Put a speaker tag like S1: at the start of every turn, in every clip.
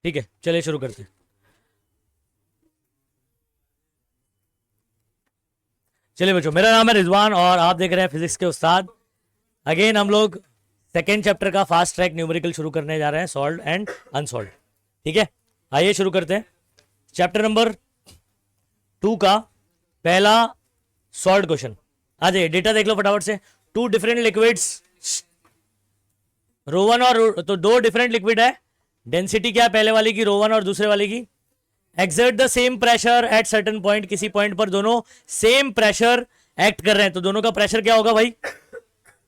S1: ठीक है, चलिए शुरू करते हैं। चलिए बच्चों, मेरा नाम है रिजवान और आप देख रहे हैं फिजिक्स के उस्ताद। अगेन हम लोग सेकेंड चैप्टर का फास्ट ट्रैक न्यूमेरिकल शुरू करने जा रहे हैं, सॉल्व एंड अनसॉल्व। ठीक है, आइए शुरू करते हैं। चैप्टर नंबर 2 का पहला सॉल्व क्वेश्चन। आ जाइए, डेटा देख लो फटाफट से। टू डिफरेंट लिक्विड्स, रो1 और तो दो डिफरेंट लिक्विड है। डेंसिटी क्या है पहले वाली की, रो1 और दूसरे वाले की। Exert the same pressure at certain point, किसी पॉइंट पर दोनों सेम प्रेशर एक्ट कर रहे हैं, तो दोनों का प्रेशर क्या होगा भाई,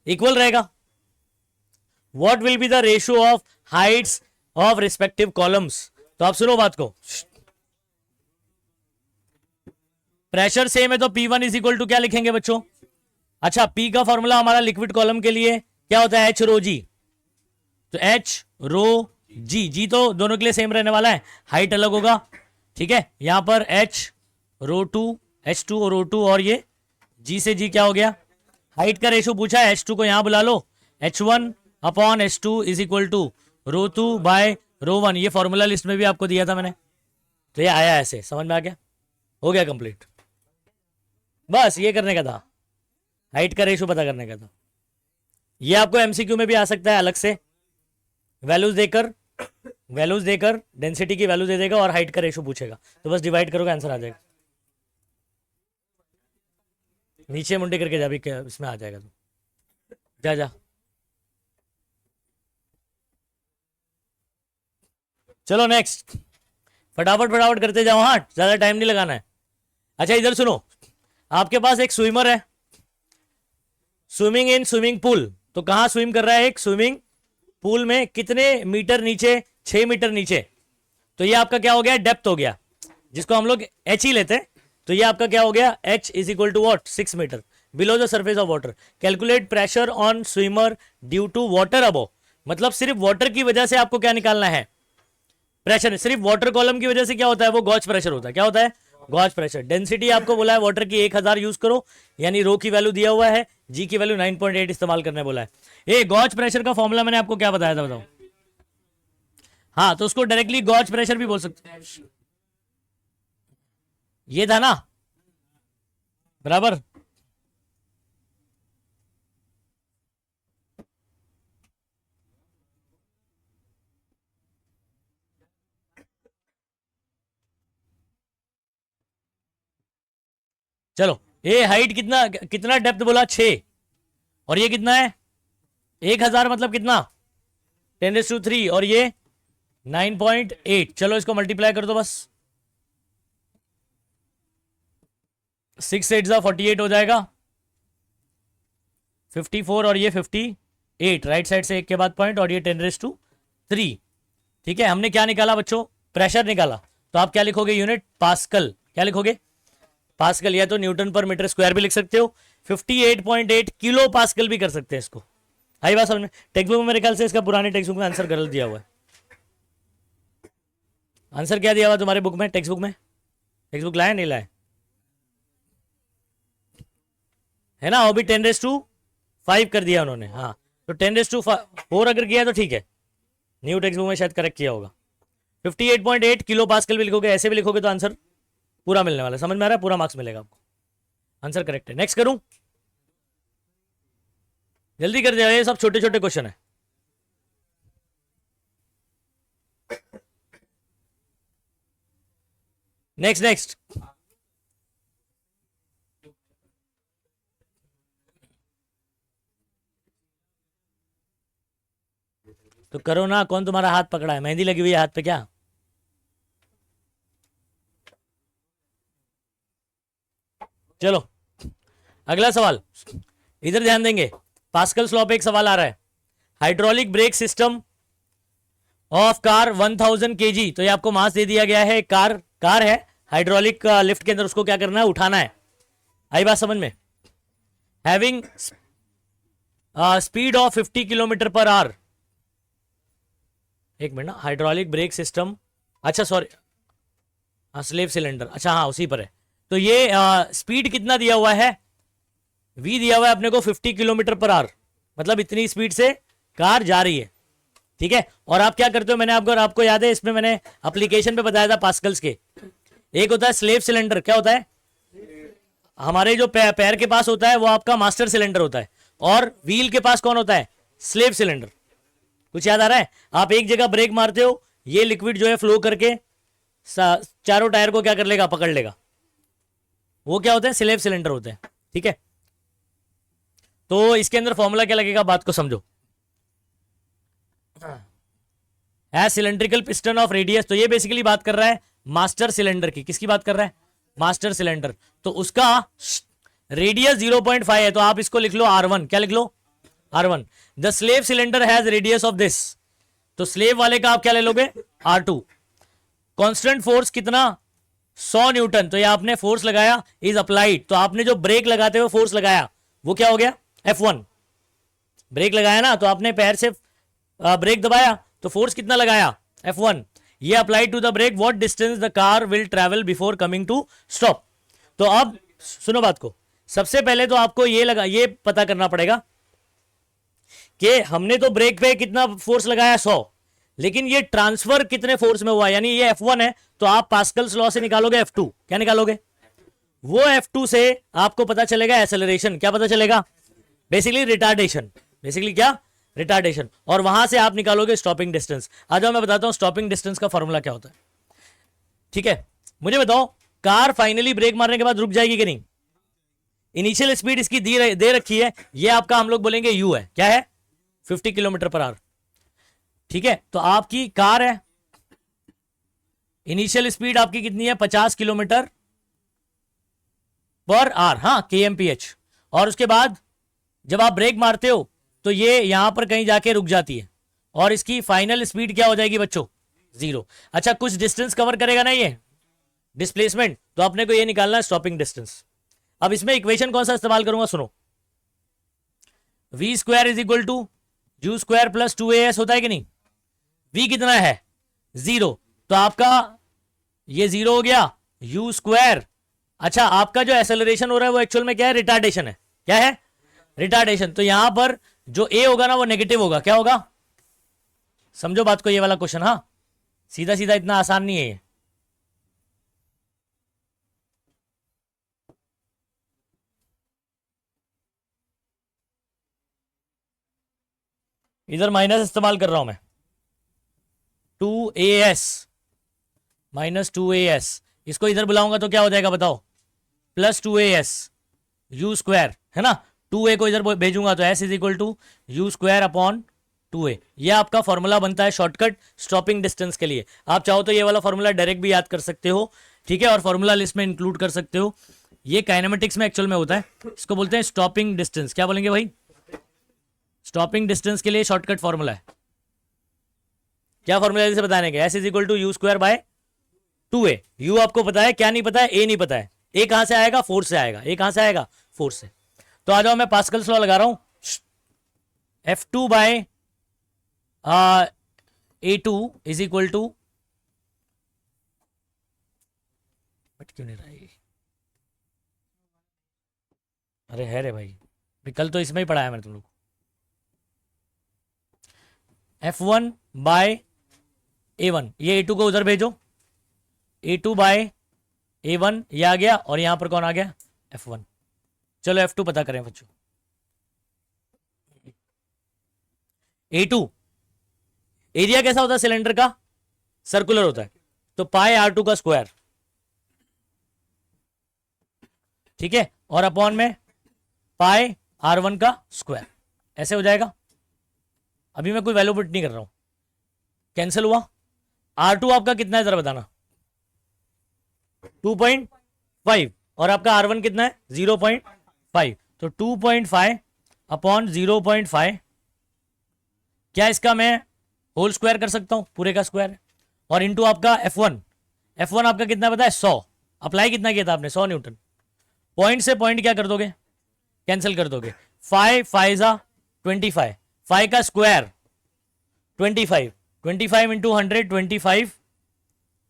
S1: इक्वल रहेगा। What will be the ratio of Heights of respective columns. तो आप सुनो बात को, प्रेशर सेम है तो P1 इज इक्वल टू क्या लिखेंगे बच्चों। अच्छा, P का फॉर्मूला हमारा लिक्विड कॉलम के लिए क्या होता है, H रो जी। तो H रो जी, जी तो दोनों के लिए सेम रहने वाला है, हाइट अलग होगा। ठीक है, यहां पर H रो2, H2 और रो2, और ये G से G क्या हो गया, हाइट का रेशो पूछा है। H2 को यहां बुला लो, H1 upon H2 is equal to रो2 बाय रो1। ये फॉर्मूला लिस्ट में भी आपको दिया था मैंने, तो ये आया ऐसे, समझ में आ गया, हो गया कंप्लीट। बस ये करने का था, हाइट का रेशो पता करने का था। ये आपको एमसीक्यू में भी आ सकता है अलग से, वैल्यूज देकर डेंसिटी की वैल्यू दे देगा और हाइट का रेशो पूछेगा, तो बस डिवाइड करोगे आंसर आ जाएगा। नीचे मुंडी करके जा भी, इसमें आ जाएगा। तो जा जा, चलो नेक्स्ट, फटाफट फटाफट करते जाओ, हाँ ज्यादा टाइम नहीं लगाना है। अच्छा इधर सुनो, आपके पास एक स्विमर है, स्विमिंग इन स्विमिंग पूल। तो कहां स्विम कर रहा है, एक स्विमिंग पूल में, कितने मीटर नीचे, 6 मीटर नीचे। तो ये आपका क्या हो गया, डेप्थ हो गया, जिसको हम लोग h ही लेते हैं। तो ये आपका क्या हो गया, h is equal to what, 6 metre below the surface of water. Calculate pressure on swimmer due to water above. मतलब सिर्फ वाटर की वजह से आपको क्या निकालना है, प्रेशर। सिर्फ वाटर कॉलम की वजह से क्या होता है, वो गॉज प्रेशर होता है। क्या होता है, गॉज प्रेशर। डेंसिटी आपको बोला है वाटर की 1000 यूज करो, यानी रो की वैल्यू दिया हुआ है, जी की वैल्यू 9.8 इस्तेमाल करने बोला है। ये गॉज प्रेशर का फॉर्मूला मैंने आपको क्या बताया था, बताओ। हाँ, तो उसको डायरेक्टली गॉज प्रेशर भी बोल सकते हैं, ये था ना बराबर। चलो, ये हाइट कितना कितना डेप्थ बोला, 6, और ये कितना है 1000, मतलब कितना 10⁻3, और ये 9.8। चलो इसको मल्टीप्लाई कर दो बस, 6 8 48 हो जाएगा, 54 और ये 58, राइट साइड से एक के बाद पॉइंट, और ये 10⁻3। ठीक है, हमने क्या निकाला बच्चों, प्रेशर निकाला। तो आप क्या लिखोगे, यूनिट पास्कल। क्या लिखोगे, पास्कल, या तो न्यूटन पर मीटर स्क्वायर भी लिख सकते हो, 58.8 किलो पास्कल भी कर सकते हैं इसको। आई बात समझ में। टेक्स्ट बुक में मेरे ख्याल से इसका पुराने टेक्स्ट बुक में आंसर गलत दिया हुआ है। आंसर क्या दिया हुआ तुम्हारे बुक में, टेक्स्ट बुक में, टेक्स्ट बुक लाए नहीं लाए, है ना, वो भी 10⁻5 कर दिया उन्होंने। हाँ, तो 10⁻4 अगर किया तो ठीक है, न्यू टेक्स्ट बुक में शायद करेक्ट किया होगा। 58.8 किलो पास्कल भी लिखोगे, ऐसे भी लिखोगे तो आंसर पूरा मिलने वाला है। समझ में आ रहा है, पूरा मार्क्स मिलेगा आपको, आंसर करेक्ट है। नेक्स्ट करूं, जल्दी कर दिया, ये सब छोटे छोटे क्वेश्चन है। नेक्स्ट नेक्स्ट, तो करो ना, कौन तुम्हारा हाथ पकड़ा है, मेहंदी लगी हुई है हाथ पे क्या। चलो अगला सवाल, इधर ध्यान देंगे। पास्कल लॉ पे एक सवाल आ रहा है, hydraulic brake system of car 1000 kg। तो ये आपको मास दे दिया गया है, कार है हाइड्रोलिक लिफ्ट के अंदर, उसको क्या करना है, उठाना है। आई बात समझ में। Having speed of 50 kilometre per hour. एक मिनट ना, हाइड्रोलिक ब्रेक सिस्टम, अच्छा सॉरी, स्लेव सिलेंडर, अच्छा हाँ उसी पर है। तो ये स्पीड कितना दिया हुआ है, v दिया हुआ है अपने को 50 किलोमीटर पर आवर, मतलब इतनी स्पीड से कार जा रही है। ठीक है। और आप क्या करते हो, मैंने आपको याद है इसमें मैंने एप्लीकेशन पे बताया था पास्कल्स के। एक होता है स्लेव सिलेंडर, क्या होता है, हमारे जो पैर के पास होता है वो आपका मास्टर सिलेंडर होता है, और व्हील के पास कौन होता है, स्लेव सिलेंडर। कुछ याद आ रहा है, आप एक जगह ब्रेक मारते हो, ये लिक्विड जो है फ्लो करके चारों टायर को क्या कर लेगा, पकड़ लेगा, वो क्या होते हैं, स्लेव सिलेंडर होते हैं। ठीक है, तो इसके अंदर फॉर्मूला क्या लगेगा, बात को समझो। As cylindrical piston of radius, तो ये बेसिकली बात कर रहा है मास्टर सिलेंडर की। किसकी बात कर रहा है, मास्टर सिलेंडर। तो उसका रेडियस 0.5 है, तो आप इसको लिख लो R1। क्या लिख लो, R1। The slave cylinder has radius of this, तो स्लेव वाले का आप क्या ले लोगे, R2। कांस्टेंट फोर्स कितना, 100 न्यूटन। तो ये आपने फोर्स लगाया, इज अप्लाइड, तो आपने जो ब्रेक लगाते हुए फोर्स लगाया वो क्या हो गया, F1। ब्रेक लगाया ना, तो आपने पैर से ब्रेक दबाया, तो फोर्स कितना लगाया, F1। ये apply to the brake, what distance the car will travel before coming to stop. तो अब सुनो बात को, सबसे पहले तो आपको ये पता करना पड़ेगा कि हमने तो ब्रेक पे कितना फोर्स लगाया, 100, लेकिन ये ट्रांसफर कितने फोर्स में हुआ, यानी ये F1 है, तो आप पास्कल्स लॉ से निकालोगे F2। क्या निकालोगे, वो F2 से आपको पता चलेगा एक्सेलरेशन। क्या पता चलेगा, बेसिकली रिटार्डेशन। बेसिकली क्या, रिटार्डेशन। और वहां से आप निकालोगे स्टॉपिंग डिस्टेंस। आ जाओ मैं बताता हूं स्टॉपिंग डिस्टेंस का फॉर्मूला क्या होता है। ठीक है, मुझे बताओ, कार फाइनली ब्रेक मारने के बाद रुक जाएगी कि नहीं। इनिशियल स्पीड इसकी दे रखी है, ये आपका हम लोग बोलेंगे U है। क्या है, 50 किलोमीटर पर आवर। ठीक है, तो आपकी कार है, इनिशियल स्पीड आपकी कितनी है, 50 किलोमीटर पर आवर, हाँ kmph। और उसके बाद जब आप ब्रेक मारते हो तो ये यहां पर कहीं जाके रुक जाती है, और इसकी फाइनल स्पीड क्या हो जाएगी बच्चों, 0। अच्छा, कुछ डिस्टेंस कवर करेगा ना ये डिस्प्लेसमेंट, तो अपने को ये निकालना है स्टॉपिंग डिस्टेंस। अब इसमें इक्वेशन कौन सा इस्तेमाल करूंगा, सुनो, v square is equal to u square plus 2as होता है कि नहीं। v कितना है, 0, तो आपका ये 0 हो गया, u स्क्वायर। अच्छा, आपका जो एक्सेलरेशन हो रहा है वो एक्चुअल में क्या है, रिटार्डेशन है। क्या है, रिटार्डेशन। तो यहां पर जो a होगा ना वो नेगेटिव होगा। क्या होगा, समझो बात को, ये वाला क्वेश्चन, हाँ सीधा सीधा, इतना आसान नहीं है ये। इधर माइनस इस्तेमाल कर रहा हूं मैं, 2as माइनस 2as, इसको इधर बुलाऊंगा तो क्या हो जाएगा बताओ, प्लस 2as u स्क्वायर, है ना। 2a को इधर भेजूंगा तो s is equal to u square upon 2a। ये आपका फॉर्मूला बनता है शॉर्टकट स्टॉपिंग डिस्टेंस के लिए। आप चाहो तो ये वाला फॉर्मूला डायरेक्ट भी याद कर सकते हो, ठीक है, और फॉर्मूला लिस्ट में इंक्लूड कर सकते हो। ये काइनेमेटिक्स में एक्चुअल में होता है, इसको बोलते हैं स्टॉपिंग डिस्टेंस। क्या बोलेंगे भाई, स्टॉपिंग डिस्टेंस के लिए शॉर्टकट फॉर्मूला है। क्या फॉर्मूला से बताने के, s is equal to u square by 2a। u आपको पता है, क्या नहीं पता है, a नहीं पता है। a कहां से आएगा, फोर्स से आएगा। a कहां से आएगा, फोर्स से। तो आ जाओ, मैं पास्कल्स लॉ लगा रहा हूं, F2 by A2 is equal to, but क्यों नहीं रहा है, अरे है रे भाई, कल तो इसमें ही पढ़ाया मैंने तुम लोग। F1 बाय A1, ये A2 को उधर भेजो, A2 बाय A1 ये आ गया, और यहां पर कौन आ गया, F1। चलो F2 पता करें बच्चों। A2 एरिया कैसा होता है सिलेंडर का, सर्कुलर होता है, तो पाई R2 का स्क्वायर, ठीक है, और अपॉन में पाई R1 का स्क्वायर, ऐसे हो जाएगा। अभी मैं कोई वैल्यू पुट नहीं कर रहा हूं, कैंसिल हुआ। R2 आपका कितना है जरा बताना, 2.5, और आपका R1 कितना है, 0.5। तो 2.5 अपॉन 0.5, क्या इसका मैं होल स्क्वायर कर सकता हूं, पूरे का स्क्वायर, और इंटू आपका F1 आपका कितना पता है, 100। अप्लाई कितना किया था आपने, 100 न्यूटन। पॉइंट से पॉइंट क्या कर दोगे, कैंसिल कर दोगे। 5 5 25, 5 का स्क्वायर 25, 25 इंटू 100, 25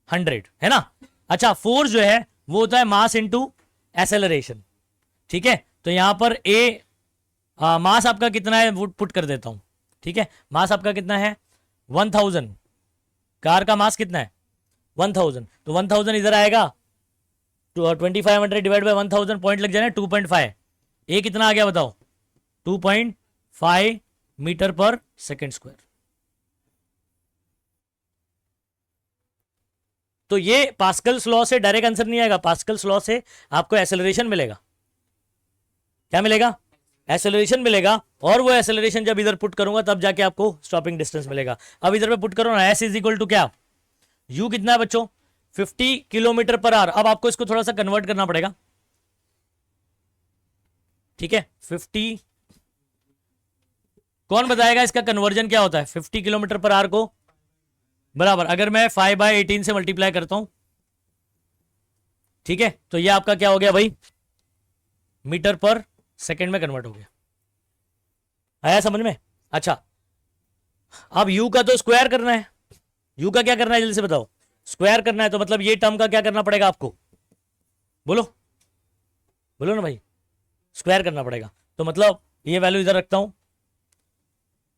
S1: 100, है ना। अच्छा, फोर्स जो है वो होता है मास इंटू एक्सेलरेशन, ठीक है। तो यहां पर मास आपका कितना है वो पुट कर देता हूं, ठीक है। मास आपका कितना है, 1000, कार का मास कितना है 1000, तो 1000 इधर आएगा, 2500 डिवाइड बाई 1000 पॉइंट लग जाए 2.5, ये कितना आ गया बताओ 2.5 मीटर पर सेकेंड स्क्वायर। तो ये पास्कल्स लॉ से डायरेक्ट आंसर नहीं आएगा, पास्कल्स लॉ से आपको एक्सेलरेशन मिलेगा। क्या मिलेगा एक्सेलरेशन मिलेगा, और वो एक्सेलरेशन जब इधर पुट करूंगा तब जाके आपको स्टॉपिंग डिस्टेंस मिलेगा। अब इधर पे पुट करो ना, एस इज इक्वल टू क्या, यू कितना है बच्चों 50 किलोमीटर पर आवर। अब आपको इसको थोड़ा सा कन्वर्ट करना पड़ेगा, ठीक है 50, कौन बताएगा इसका कन्वर्जन क्या होता है 50 किलोमीटर पर आवर को बराबर, अगर मैं 5/18 से मल्टीप्लाई करता हूं, ठीक है, तो ये आपका क्या हो गया भाई, मीटर पर सेकेंड में कन्वर्ट हो गया। आया समझ में? अच्छा, अब u का तो स्क्वायर करना है, u का क्या करना है जल्दी से बताओ, स्क्वायर करना है, तो मतलब ये टर्म का क्या करना पड़ेगा आपको, बोलो बोलो ना भाई, स्क्वायर करना पड़ेगा। तो मतलब ये वैल्यू इधर रखता हूं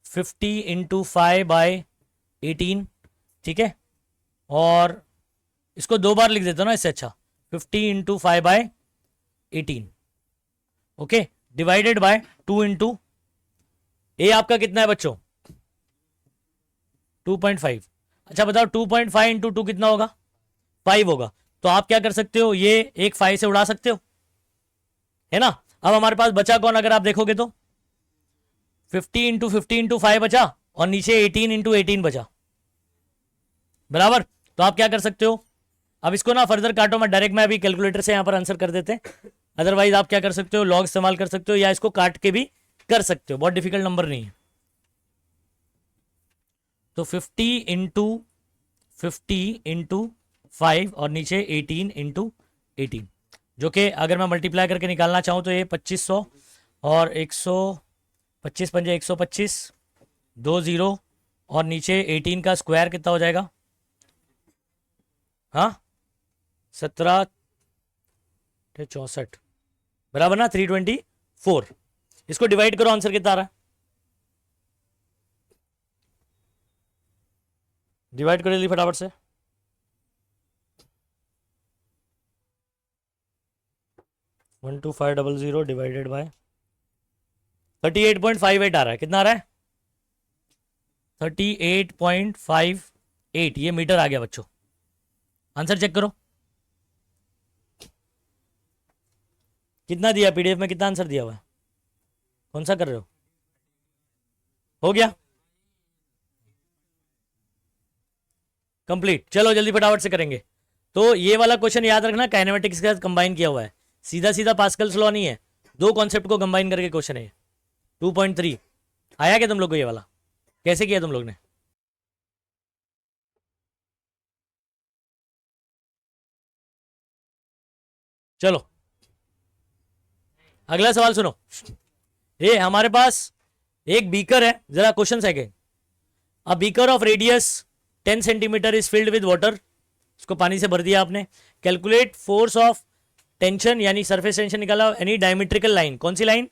S1: 50 इंटू 5/18, ठीक है, और इसको 2 बार लिख देता हूं ना, इससे अच्छा 50 into 5/18, okay, divided by 2 into a आपका कितना है बच्चों 2.5। अच्छा बताओ 2.5 इंटू 2 कितना होगा 5 होगा। तो आप क्या कर सकते हो, ये एक 5 से उड़ा सकते हो, है ना। अब हमारे पास बचा कौन, अगर आप देखोगे तो 50 इंटू 50 इंटू 5 बचा, और नीचे 18 इंटू 18 बचा बराबर। तो आप क्या कर सकते हो, अब इसको ना फर्दर काटो, मैं डायरेक्ट मैं अभी कैलकुलेटर से यहां पर आंसर कर देते हैं, अदरवाइज आप क्या कर सकते हो, लॉग इस्तेमाल कर सकते हो, या इसको काट के भी कर सकते हो, बहुत डिफिकल्ट नंबर नहीं है। तो 50 इंटू 5 और नीचे 18 इंटू 18, जो कि अगर मैं मल्टीप्लाई करके निकालना चाहूं तो ये 2500 और 125 पंजे 125, 2 0, और नीचे 18 का स्क्वायर कितना हो जाएगा, हाँ 17 बराबर ना 324। इसको डिवाइड करो, आंसर कितना आ रहा है, डिवाइड करो जल्दी फटाफट से, 12500 डिवाइडेड बाय 38.58 आ रहा है, कितना आ रहा है 38.58, ये मीटर आ गया बच्चों। आंसर चेक करो कितना दिया, पीडीएफ में कितना आंसर दिया हुआ है, कौन सा कर रहे हो गया कंप्लीट। चलो जल्दी फटाफट से करेंगे। तो ये वाला क्वेश्चन याद रखना, काइनेमेटिक्स के साथ कंबाइन किया हुआ है, सीधा सीधा पास्कल्स लॉ नहीं है, दो कॉन्सेप्ट को कंबाइन करके क्वेश्चन है। 2.3 आया क्या तुम लोग को, ये वाला कैसे किया तुम लोग ने, चलो अगला सवाल सुनो। ये हमारे पास एक बीकर है, जरा क्वेश्चन है कि a beaker of radius 10 centimetre is filled with water, इसको पानी से भर दिया आपने, कैलकुलेट फोर्स ऑफ टेंशन यानी सरफेस टेंशन निकाला एनी डायमेट्रिकल लाइन, कौन सी लाइन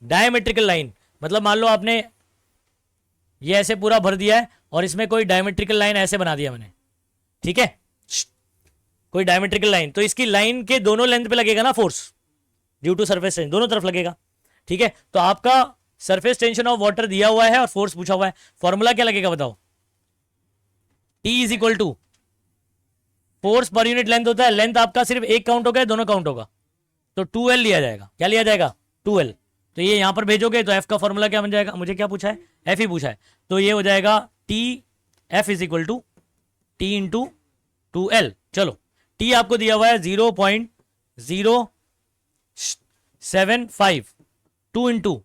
S1: डायमेट्रिकल लाइन, मतलब मान लो आपने ये ऐसे पूरा भर दिया है और इसमें कोई डायमेट्रिकल लाइन ऐसे बना दिया मैंने, ठीक है, कोई डायमेट्रिकल लाइन, तो इसकी लाइन के दोनों लेंथ पे लगेगा ना force, due to surface tension दोनों तरफ लगेगा, ठीक है। तो आपका सरफेस टेंशन ऑफ वाटर दिया हुआ है और फोर्स पूछा हुआ है, फॉर्मूला क्या लगेगा बताओ, T is equal to force per unit length होता है, लेंथ आपका सिर्फ एक काउंट होगा दोनों काउंट होगा, तो 2L लिया जाएगा, क्या लिया जाएगा 2L। तो ये यहां पर भेजोगे तो F का फॉर्मूला क्या बन जाएगा, मुझे क्या पूछा है F ही पूछा है, तो ये हो जाएगा T F is equal to T into 2L। चलो T आपको दिया हुआ है 0.075, 2 इंटू,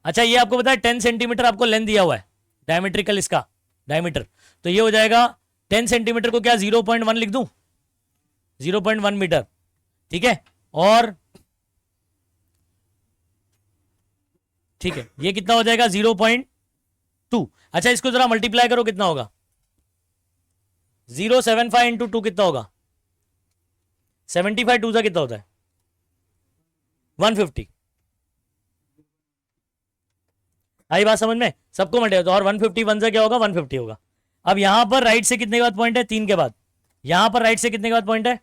S1: अच्छा ये आपको पता है 10 सेंटीमीटर आपको लेंथ दिया हुआ है डायमेट्रिकल, इसका डायमीटर, तो ये हो जाएगा 10 सेंटीमीटर को क्या 0.1 लिख दूं, 0.1 मीटर, ठीक है, और ठीक है ये कितना हो जाएगा 0.2। अच्छा इसको जरा मल्टीप्लाई करो कितना होगा, 0.75 इंटू 2 कितना होगा 75, 2 का कितना होता है 150, आई बात समझ में? सबको मल्टीप्लाई तो और 151 से क्या होगा 150 होगा। अब यहां पर राइट से कितने के बाद पॉइंट है 3 के बाद, यहां पर राइट से कितने के बाद पॉइंट है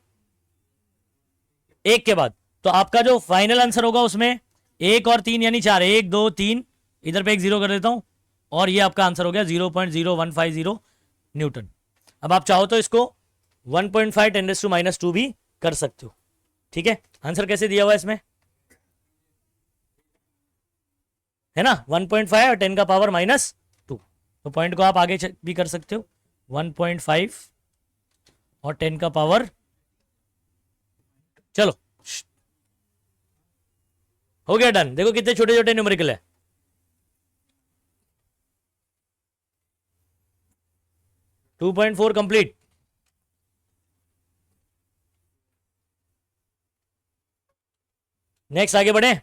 S1: 1 के बाद। तो आपका जो फाइनल आंसर होगा उसमें 1 और 3 यानी 4, 1 2 3, इधर पे एक जीरो कर देता हूं और ये आपका आंसर हो गया 0.0150 न्यूटन। अब आप चाहो तो इसको 1.5 10⁻² भी कर सकते हो। ठीक है, आंसर कैसे दिया हुआ है इसमें है ना 1.5 और 10⁻²। तो पॉइंट को आप आगे भी कर सकते हो 1.5 और 10 का पावर। चलो हो गया डन। देखो कितने छोटे छोटे न्यूमेरिकल है। To 2.4 complete. नेक्स्ट आगे बढ़े।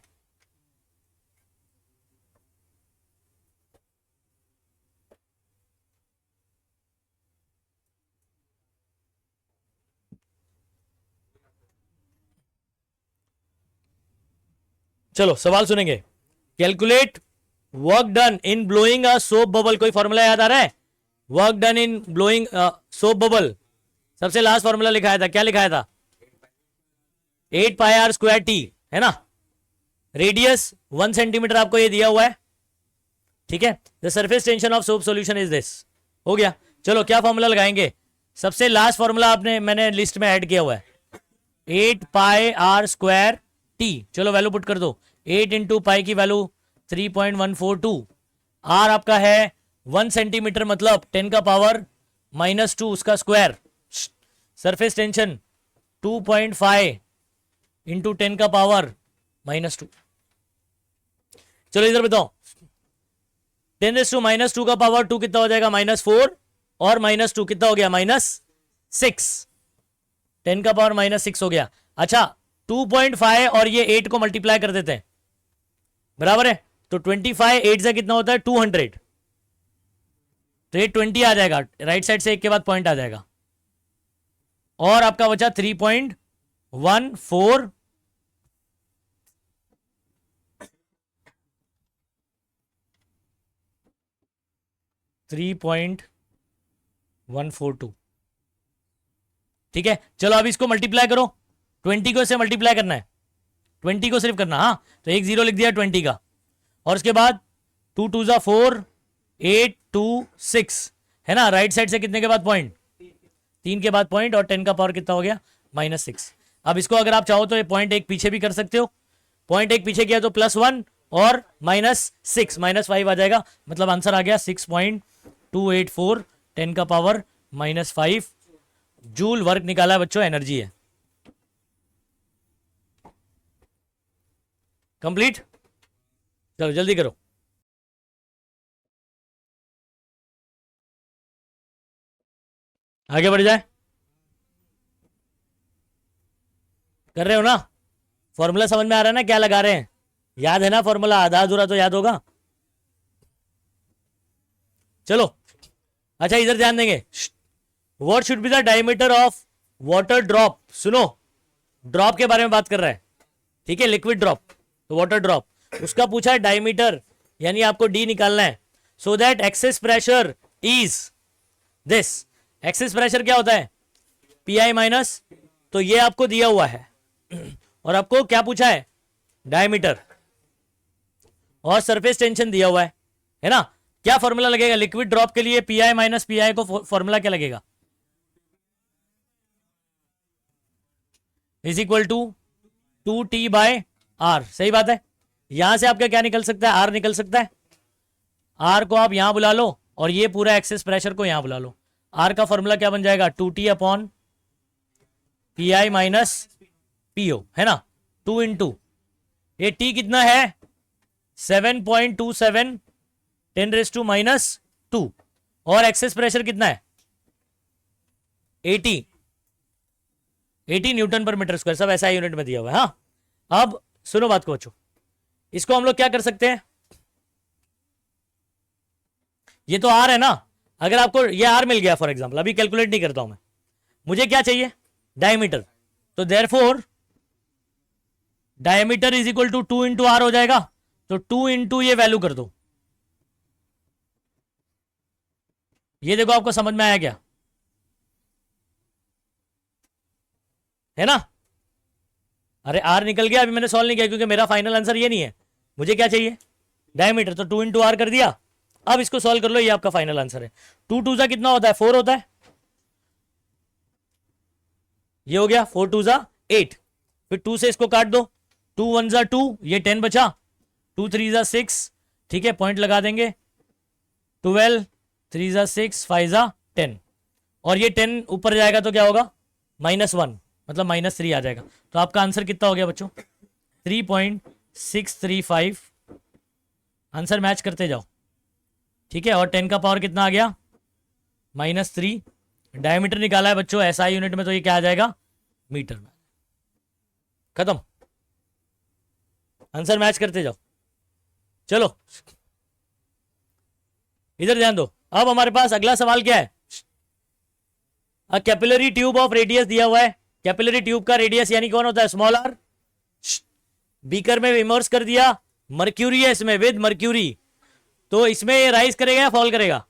S1: चलो सवाल सुनेंगे। Calculate work done in blowing a soap bubble. कोई फॉर्मूला याद आ रहा है? Work done in blowing soap bubble, सबसे लास्ट फॉर्मूला लिखाया था, क्या लिखाया था 8πr²t है ना। रेडियस 1 सेंटीमीटर आपको ये दिया हुआ है। ठीक है, the surface tension of soap solution is this. हो गया। चलो क्या फॉर्मूला लगाएंगे? सबसे लास्ट फॉर्मूला आपने मैंने लिस्ट में ऐड किया हुआ है 8πr²t। चलो वैल्यू पुट कर दो। 8 इंटू पाई की वैल्यू 3.142। आर आपका है 1 सेंटीमीटर मतलब 10⁻² उसका स्क्वायर। Surface tension 2.5 into 10⁻²। चलो इधर बताओ 10⁻² का पावर 2 कितना हो जाएगा -4 और -2 कितना हो गया -6। 10⁻⁻6 हो गया। अच्छा 2.5 और ये 8 को मल्टीप्लाई कर देते हैं, बराबर है। तो 25 8 से कितना होता है 200। तो ये 20 आ जाएगा, राइट साइड से एक के बाद पॉइंट आ जाएगा। और आपका बचा 3.14 3.142। ठीक है, चलो अब इसको मल्टीप्लाई करो। 20 को इससे मल्टीप्लाई करना है, 20 को सिर्फ करना। हाँ तो एक जीरो लिख दिया 20 का, और उसके बाद 2 2 जा 4 8 2 6 है ना। राइट साइड से कितने के बाद पॉइंट 3 के बाद पॉइंट, और 10 का पावर कितना हो गया -6। अब इसको अगर आप चाहो तो ये पॉइंट एक पीछे भी कर सकते हो। पॉइंट एक पीछे किया तो +1 और -6 -5 आ जाएगा। मतलब आंसर आ गया 6.284 10⁻⁻5 जूल वर्क निकाला है बच्चों, एनर्जी है। कंप्लीट। चलो जल्दी करो। आगे बढ़ जाए। कर रहे हो ना? फॉर्मूला समझ में आ रहा है ना? क्या लगा रहे हैं? याद है ना फॉर्मूला? आधा अधूरा तो याद होगा। चलो अच्छा इधर ध्यान देंगे। What should be the diameter of water drop. सुनो, ड्रॉप के बारे में बात कर रहा है, ठीक है, लिक्विड ड्रॉप, तो वाटर ड्रॉप उसका पूछा है डायमीटर, यानी आपको डी निकालना है। So that excess pressure is this. Excess pressure क्या होता है पीआई माइनस, तो ये आपको दिया हुआ है और आपको क्या पूछा है डायमीटर, और सरफेस टेंशन दिया हुआ है ना। क्या फॉर्मूला लगेगा लिक्विड ड्रॉप के लिए? पीआई माइनस पीआई को फॉर्मूला क्या लगेगा? Is equal to 2T/R। सही बात है। यहां से आपका क्या निकल सकता है? आर निकल सकता है। आर को आप यहां बुला लो और ये पूरा एक्सेस प्रेशर को यहां बुला लो। आर का फॉर्मूला क्या बन जाएगा 2T/PI माइनस PO है ना। 2 इंटू ये T कितना है 7.27 10⁻⁻2 और एक्सेस प्रेशर कितना है 80 न्यूटन पर मीटर स्क्वायर। सब ऐसा यूनिट में दिया हुआ है। हाँ अब सुनो बात को बच्चों, इसको हम लोग क्या कर सकते हैं, ये तो आर है ना। अगर आपको ये आर मिल गया फॉर एग्जांपल, अभी कैलकुलेट नहीं करता हूं मैं, मुझे क्या चाहिए डायमीटर, तो therefore diameter is equal to 2 into r हो जाएगा। तो 2 इंटू ये वैल्यू कर दो ये देखो आपको समझ में आया क्या, है ना? अरे आर निकल गया, अभी मैंने सॉल्व नहीं किया क्योंकि मेरा फाइनल आंसर ये नहीं है, मुझे क्या चाहिए डायमीटर, तो 2 इंटू आर कर दिया। अब इसको सॉल्व कर लो, ये आपका फाइनल आंसर है। 2 टू जा कितना होता है, 4 होता है, ये हो गया 4 टू जा 8, फिर 2 से इसको काट दो, 2 1 जा 2, ये 10 बचा, 2 3 जा 6, ठीक है पॉइंट लगा देंगे, 12 3 जा 6 5 जा 10, और ये 10 ऊपर जाएगा तो क्या होगा -1, मतलब -3 आ जाएगा। तो आपका आंसर कितना हो गया बच्चों, 3.635। आंसर मैच करते जाओ, ठीक है। और 10 का पावर कितना आ गया, -3। डायमीटर निकाला है बच्चों एसआई यूनिट में, तो ये क्या आ जाएगा मीटर में। खत्म, आंसर मैच करते जाओ। चलो इधर ध्यान दो। अब हमारे पास अगला सवाल क्या है, कैपिलरी ट्यूब ऑफ रेडियस दिया हुआ है। कैपिलरी ट्यूब का रेडियस यानी कौन होता है, स्मॉल आर। बीकर में इमर्स कर दिया, मर्क्यूरी है इसमें, विद मर्क्यूरी, तो इसमें ये राइज करेगा या फॉल करेगा,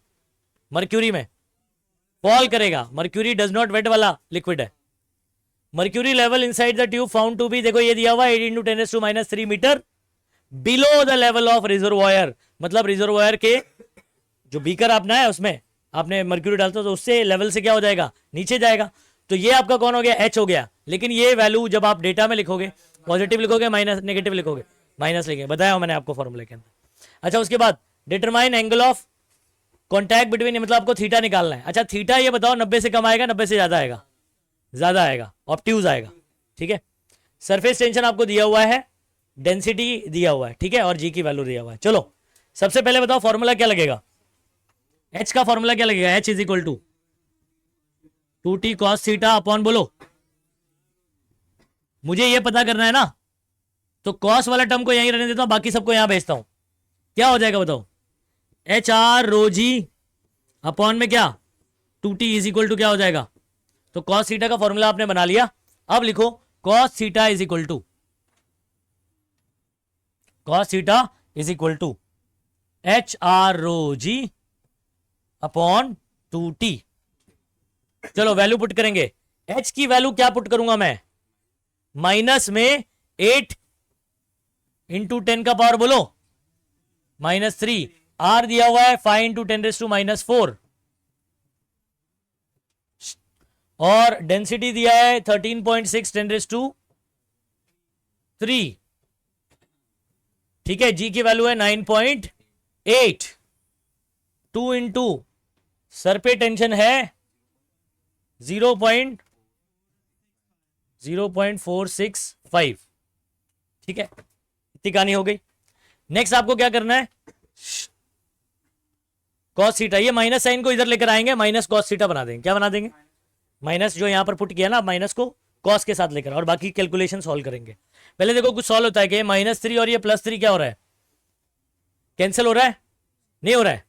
S1: मर्क्यूरी में फॉल करेगा। मर्क्यूरी डज नॉट वेट वाला लिक्विड है। Mercury level inside the tube found to be, देखो ये दिया हुआ है 8 × 10⁻³ metre below the level of reservoir, मतलब रिजर्वॉयर के जो बीकर आपने है उसमें आपने मर्क्यूरी डालते तो उससे लेवल से क्या हो जाएगा, नीचे जाएगा। तो ये आपका कौन हो गया, एच हो गया। लेकिन ये वैल्यू जब आप डेटा में लिखोगे पॉजिटिव लिखोगे, माइनस नेगेटिव लिखोगे, माइनस लिखेंगे, बताया मैंने आपको फॉर्मूले के अंदर। अच्छा उसके बाद determine angle of contact between, मतलब आपको थीटा निकालना है। अच्छा थीटा ये बताओ 90 से कम आएगा, 90 से ज्यादा आएगा, ज्यादा आएगा, ऑब्ट्यूज आएगा, ठीक है। सरफेस टेंशन आपको दिया हुआ है, डेंसिटी दिया हुआ है, ठीक है, और जी की वैल्यू दिया हुआ है। चलो सबसे पहले बताओ फॉर्मूला क्या लगेगा, एच का फॉर्मूला क्या लगेगा, h is equal to 2t cos theta upon, बोलो मुझे ये पता करना है ना, तो कॉस वाला टर्म को यहीं रहने देता हूं, बाकी सबको यहां भेजता हूं। क्या हो जाएगा बताओ, H r rho g upon में क्या 2t इज इक्वल टू क्या हो जाएगा, तो cos थीटा का फॉर्मूला आपने बना लिया। अब लिखो cos theta is equal to, cos theta is equal to h r rho g upon 2t। चलो वैल्यू पुट करेंगे, h की वैल्यू क्या पुट करूंगा मैं, माइनस में 8 × 10 का पावर बोलो -3, r दिया हुआ है 5 × 10⁻⁴, और डेंसिटी दिया है 13.6 10⁻3, ठीक है। g की वैल्यू है 9.8, 2 इंटू सर पे टेंशन है 0.0465, ठीक है, इतनी कहानी हो गई। नेक्स्ट आपको क्या करना है, cos थीटा, ये माइनस साइन को इधर लेकर आएंगे, माइनस cos थीटा बना देंगे। क्या बना देंगे, माइनस जो यहां पर पुट किया ना, माइनस को cos के साथ लेकर, और बाकी कैलकुलेशन सॉल्व करेंगे। पहले देखो कुछ सॉल्व होता है कि -3 और ये +3 क्या हो रहा है, कैंसिल हो रहा है, नहीं हो रहा है।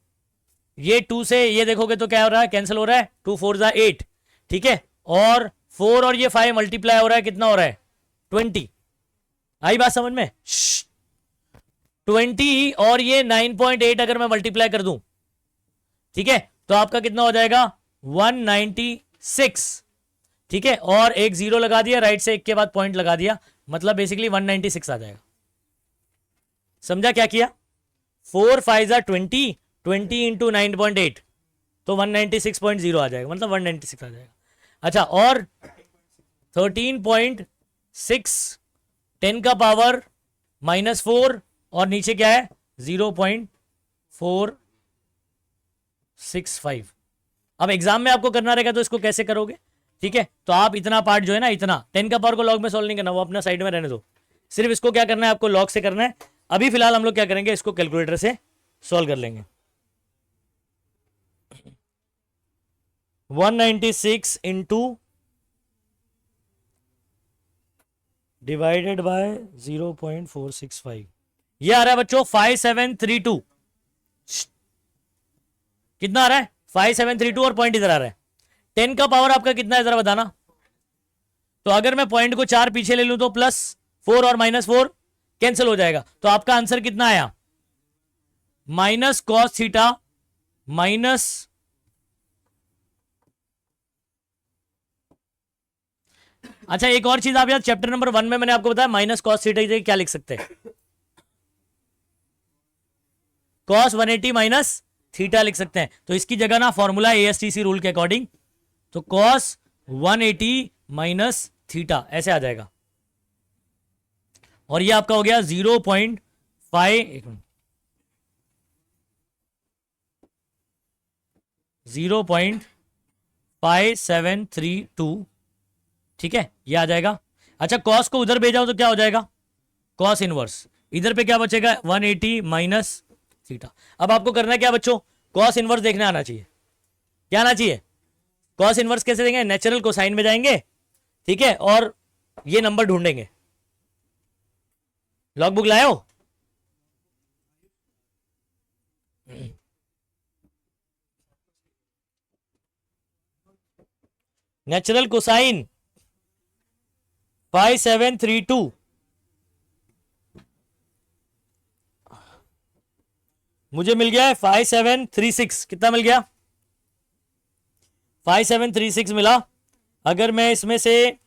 S1: ये 2 से ये देखोगे तो क्या हो रहा है, कैंसिल हो रहा है, 2 4 जा 8, ठीक है, और 4 और ये 5 मल्टीप्लाई हो रहा है, कितना हो रहा है 20। आई बात समझ में, 20 और ये 9.8 अगर मैं मल्टीप्लाई कर दूं, ठीक है, तो आपका कितना हो जाएगा 196, ठीक है, और एक 0 लगा दिया, राइट से एक के बाद पॉइंट लगा दिया, मतलब बेसिकली 196 आ जाएगा। समझा क्या किया, 4 5 जा 20, 20 इंटू 9.8, तो 196.0 आ जाएगा, मतलब 196 आ जाएगा। अच्छा, और 13.6 10 का पावर -4, और नीचे क्या है 0.465। अब एग्जाम में आपको करना रहेगा तो इसको कैसे करोगे, ठीक है, तो आप इतना पार्ट जो है ना, इतना 10 का पावर को लॉग में सॉल्व नहीं करना, वो अपना साइड में रहने दो, सिर्फ इसको क्या करना है आपको लॉग से करना है। अभी फिलहाल हम लोग क्या करेंगे, इसको कैलकुलेटर से सॉल्व कर लेंगे। 196 इंटू डिवाइडेड बाय 0.465, ये आ रहा है बच्चों 5732। कितना आ रहा है 5732, और पॉइंट इधर आ रहा है। 10 का पावर आपका कितना है जरा बताना, तो अगर मैं पॉइंट को 4 पीछे ले लूं तो +4 और -4 कैंसिल हो जाएगा, तो आपका आंसर कितना आया, -cos थीटा अच्छा एक और चीज आप याद, चैप्टर नंबर 1 में मैंने आपको बताया माइनस कॉस थीटा की क्या लिख सकते हैं, कॉस 180 माइनस थीटा लिख सकते हैं। तो इसकी जगह ना फॉर्मूला एएसटीसी रूल के अकॉर्डिंग, तो कॉस 180 माइनस थीटा ऐसे आ जाएगा, और ये आपका हो गया 0.5732, ठीक है, ये आ जाएगा। अच्छा कॉस को उधर भेजा हो तो क्या हो जाएगा, कॉस इनवर्स, इधर पे क्या बचेगा 180 माइनस थीटा। अब आपको करना है क्या बच्चों, कॉस इनवर्स देखने आना चाहिए, क्या आना चाहिए, कॉस इनवर्स कैसे देंगे, नेचुरल कोसाइन में जाएंगे, ठीक है, और ये नंबर ढूंढेंगे। लॉग बुक लाए हो, नेचुरल कोसाइन 5732, मुझे मिल गया है 5736, कितना मिल गया 5736 मिला। अगर मैं इसमें से